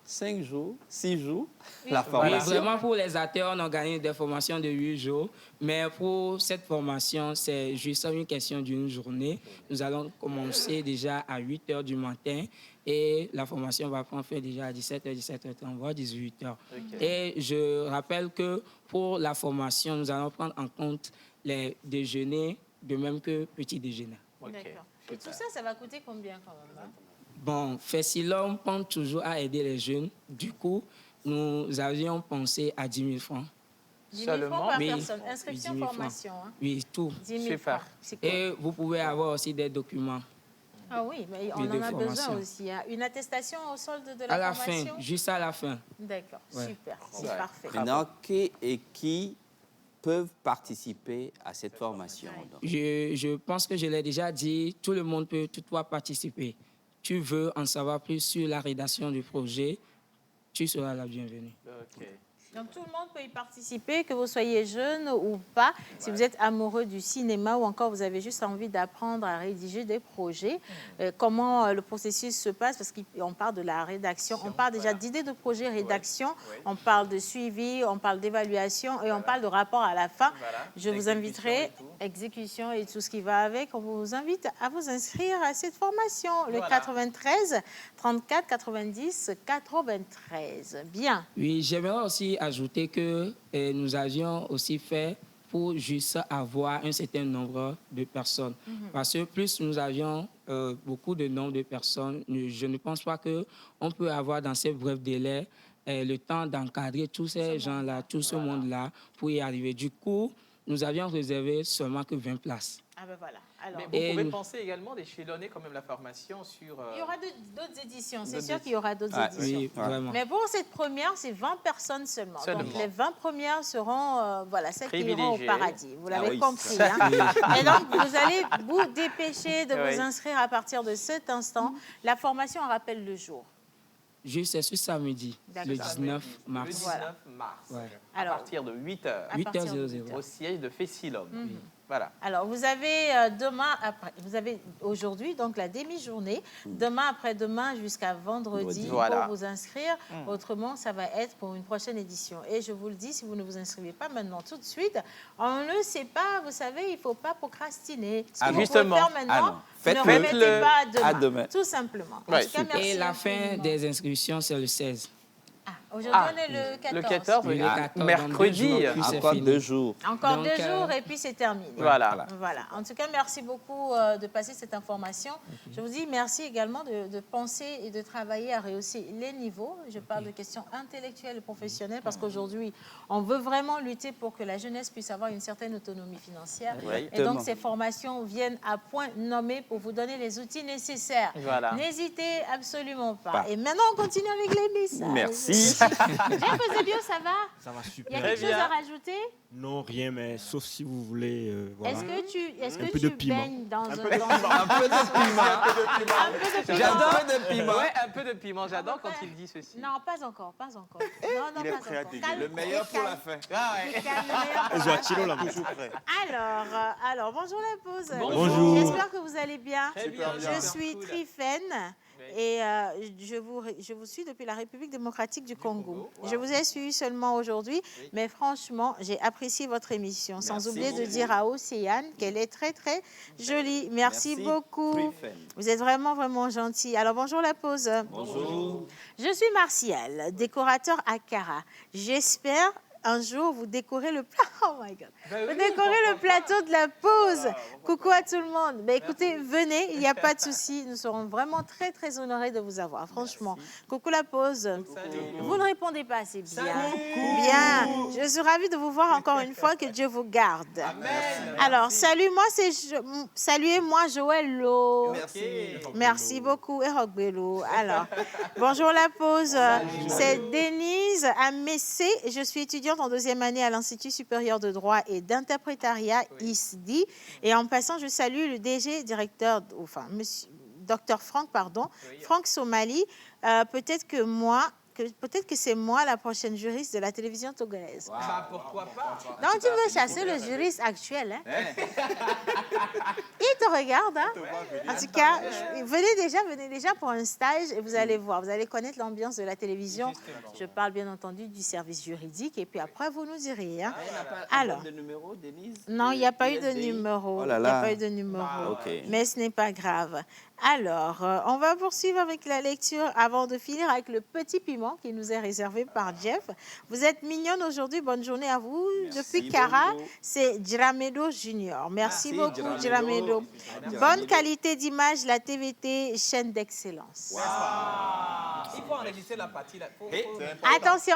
5 jours, 6 jours, la formation. Oui, vraiment, pour les acteurs, on organise des formations de 8 jours. Mais pour cette formation, c'est juste une question d'une journée. Nous allons commencer déjà à 8 h du matin et la formation va prendre fin déjà à 17 h, 17h30, voire 18 h. Et je rappelle que pour la formation, nous allons prendre en compte les déjeuners, de même que petit déjeuner. D'accord. Et tout ça, ça va coûter combien quand même? Hein? Bon, Fessilom pense toujours à aider les jeunes. Du coup, nous avions pensé à 10 000 francs. 10 000 francs par personne. Inscription, 10 000 formation. Hein? Oui, tout. 10 000 francs. Et vous pouvez avoir aussi des documents. Ah oui, mais on en a besoin aussi. Hein? Une attestation au solde de la formation? À la fin, juste à la fin. D'accord, super, c'est parfait. Maintenant, qui peuvent participer à cette formation? Je pense que je l'ai déjà dit, tout le monde peut toutefois participer. Tu veux en savoir plus sur la rédaction du projet, tu seras la bienvenue. Donc tout le monde peut y participer, que vous soyez jeune ou pas, si vous êtes amoureux du cinéma ou encore vous avez juste envie d'apprendre à rédiger des projets. Comment le processus se passe, parce qu'on parle de la rédaction, on parle déjà d'idées de projet, rédaction, on parle de suivi, on parle d'évaluation et on parle de rapport à la fin. Je vous inviterai, exécution et tout ce qui va avec, on vous invite à vous inscrire à cette formation, le 93 34 90 93. Bien. Oui, j'aimerais aussi ajouter que nous avions aussi fait pour juste avoir un certain nombre de personnes. Parce que plus nous avions beaucoup de nombre de personnes, je ne pense pas qu'on peut avoir dans ces brefs délais le temps d'encadrer tous ces gens-là, tout ce monde-là pour y arriver. Du coup, nous avions réservé seulement que 20 places. Ah ben voilà. Alors, mais vous pouvez penser également d'échelonner quand même la formation sur... Il y aura d'autres éditions, c'est sûr qu'il y aura d'autres éditions. Oui, vraiment. Mais pour cette première, c'est 20 personnes seulement. Donc les 20 premières seront celles qui iront au paradis. Vous l'avez compris. Hein? Et donc, vous allez vous dépêcher de vous inscrire à partir de cet instant. La formation, on rappelle le jour. Juste ce samedi, le 19 mars. Le 19 mars, à partir de 8 h. 8h00. Au siège de Fessilom. Voilà. Alors, vous avez vous avez aujourd'hui donc la demi-journée, demain après-demain jusqu'à vendredi pour vous inscrire. Autrement, ça va être pour une prochaine édition. Et je vous le dis, si vous ne vous inscrivez pas maintenant tout de suite, on ne le sait pas, vous savez, il ne faut pas procrastiner. Ce que vous pouvez faire maintenant, ne remettez pas à demain. Tout simplement. En tout cas, merci. Et la fin des inscriptions, c'est le 16. Aujourd'hui, on est le 14. Le 14, oui, le 14 mercredi. Encore 2 jours. Encore 2 jours et puis c'est terminé. Voilà. En tout cas, merci beaucoup de passer cette information. Je vous dis merci également de penser et de travailler à rehausser les niveaux. Je parle de questions intellectuelles et professionnelles parce qu'aujourd'hui, on veut vraiment lutter pour que la jeunesse puisse avoir une certaine autonomie financière. Et donc, ces formations viennent à point nommé pour vous donner les outils nécessaires. Voilà. N'hésitez absolument pas. Et maintenant, on continue avec les messages. Merci. Jeff Eusebio, ça va? Ça va super. Il y a quelque chose à rajouter? Non, rien, mais sauf si vous voulez... voilà. Est-ce que Un peu de tu piment. baignes dans un... Un peu de piment. J'adore un peu de piment. Ouais, un peu de piment. J'adore quand il dit ceci. Non, pas encore, pas encore. Non, Il est pas prêt à encore. dégueuler. Le meilleur pour la fin. Toujours prêt. Alors, bonjour la pause. Bonjour. J'espère que vous allez bien. Très bien. Je suis Trifène. Et je vous suis depuis la République démocratique du Congo. Je vous ai suivi seulement aujourd'hui, mais franchement, j'ai apprécié votre émission. Sans oublier de dire à Océane qu'elle est très, très jolie. Merci beaucoup. Vous êtes vraiment, vraiment gentil. Alors, bonjour la pause. Bonjour. Je suis Martial, décorateur à Cara. J'espère un jour vous décorez le plat. Oh my God. Vous décorez le plateau de la pause. Coucou à tout le monde. Mais écoutez, venez, il n'y a pas de souci. Nous serons vraiment très, très honorés de vous avoir. Franchement. Coucou la pause. Vous ne répondez pas assez bien. Bien. Je suis ravie de vous voir encore une fois. Que Dieu vous garde. Alors, saluez-moi Joël Lo. Merci beaucoup. Et Rogbelo. Alors, bonjour la pause. C'est Denise à Messé. Je suis étudiante étudiante en deuxième année à l'Institut supérieur de droit et d'interprétariat, ISDI. Et en passant, je salue le DG, directeur, enfin, monsieur, Dr Franck, pardon, Franck Somali. Peut-être que c'est moi la prochaine juriste de la télévision togolaise. Wow. Bah, pourquoi pas? Donc, tu veux chasser le juriste actuel, hein? Il te regarde, hein? En tout cas, venez déjà pour un stage et vous allez voir, vous allez connaître l'ambiance de la télévision. Je parle bien entendu du service juridique et puis après, vous nous direz. Hein? Alors, de numéro, Denise? non, il n'y a pas eu de numéro. Oh là Il n'y a là. pas eu de numéro. Okay. Mais ce n'est pas grave. Alors, on va poursuivre avec la lecture avant de finir avec le petit piment qui nous est réservé par Jeff. Vous êtes mignonne aujourd'hui. Bonne journée à vous. Merci Depuis Cara, beaucoup. c'est Jiramedo Junior. Merci beaucoup, Jiramedo. Jiramedo. Bonne qualité d'image, la TVT, chaîne d'excellence. Il faut enregistrer la partie là. Attention,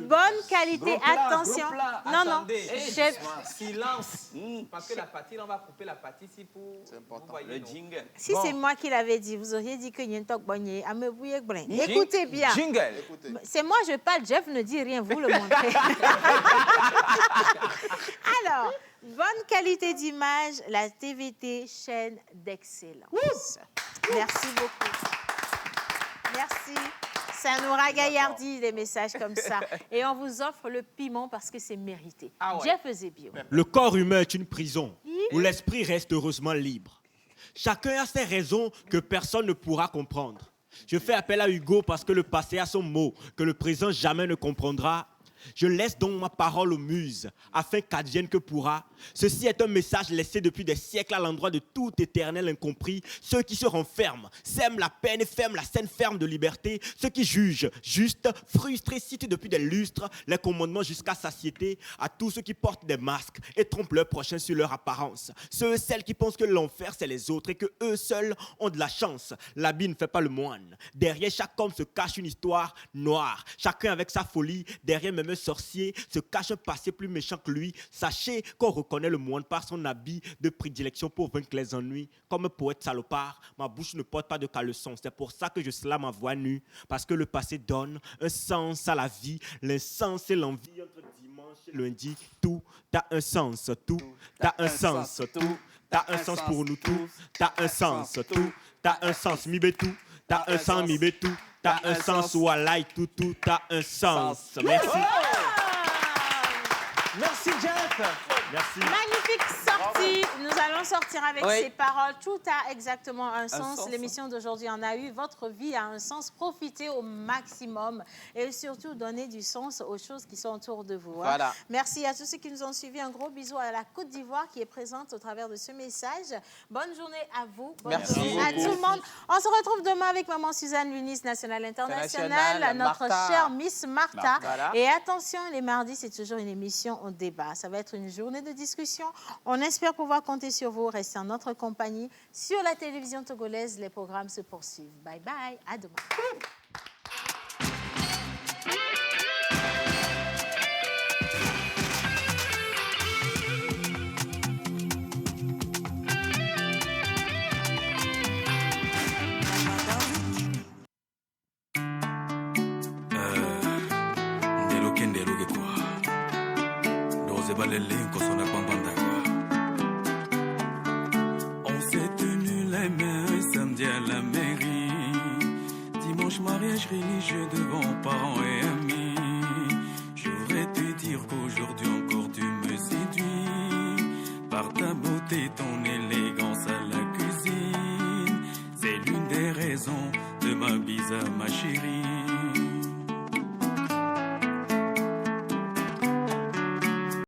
bonne qualité, attention. Non, non. Attendez. Chef- Silence. Parce que la partie, là, on va couper la partie ici pour. C'est important. Le jingle. Si c'est moi qui l'avais dit, vous auriez dit que Yentok Bonnier a me bouillé brin. Écoutez bien. Jingle. C'est moi, je parle, Jeff ne dit rien, vous le montrez. Alors, bonne qualité d'image, la TVT, chaîne d'excellence. Merci beaucoup. Merci. Ça nous ragaillardit des messages comme ça. Et on vous offre le piment parce que c'est mérité. Ah ouais. Jeff Zebio. Le corps humain est une prison où l'esprit reste heureusement libre. Chacun a ses raisons que personne ne pourra comprendre. Je fais appel à Hugo parce que le passé a son mot, que le présent jamais ne comprendra. Je laisse donc ma parole aux muses, afin qu'advienne que pourra. Ceci est un message laissé depuis des siècles à l'endroit de tout éternel incompris. Ceux qui se renferment, sèment la peine et ferment la scène ferme de liberté. Ceux qui jugent, juste, frustrés, citent depuis des lustres les commandements jusqu'à satiété. À tous ceux qui portent des masques et trompent leurs prochains sur leur apparence. Ceux et celles qui pensent que l'enfer c'est les autres et que eux seuls ont de la chance. L'habit ne fait pas le moine. Derrière chaque homme se cache une histoire noire. Chacun avec sa folie, derrière même un sorcier se cache un passé plus méchant que lui. Sachez qu'on reconnaît le moine par son habit de prédilection pour vaincre les ennuis. Comme un poète salopard, ma bouche ne porte pas de caleçon. C'est pour ça que je slame ma voix nue. Parce que le passé donne un sens à la vie. L'insens et l'envie entre dimanche et lundi. Tout a un sens, tout a un sens, tout a un sens pour nous tous. T'as un sens, tout t'as un sens, mi bétou. T'as un sens, mi bétou. T'as un sens, walai, tout t'as un sens. Merci. Merci, Jeff. Merci. Magnifique sortie. Nous allons sortir avec Oui. ces paroles. Tout a exactement un sens. sens. L'émission d'aujourd'hui en a eu. Votre vie a un sens. Profitez au maximum et surtout donnez du sens aux choses qui sont autour de vous. hein. Voilà. Merci à tous ceux qui nous ont suivis. Un gros bisou à la Côte d'Ivoire qui est présente au travers de ce message. Bonne journée à vous. Bonne Merci journée à beaucoup. tout le monde. On se retrouve demain avec Maman Suzanne Lunis, nationale internationale, notre Martha. chère Miss Martha. Voilà. Et attention, les mardis, c'est toujours une émission au débat. Ça va être une journée de discussion. On espère pouvoir compter sur vous. Restez en notre compagnie. Sur la télévision togolaise, les programmes se poursuivent. Bye bye. À demain. On s'est tenu les mains samedi à la mairie. Dimanche mariage religieux devant parents et amis. J'aurais te dire qu'aujourd'hui encore tu me séduis. Par ta beauté, ton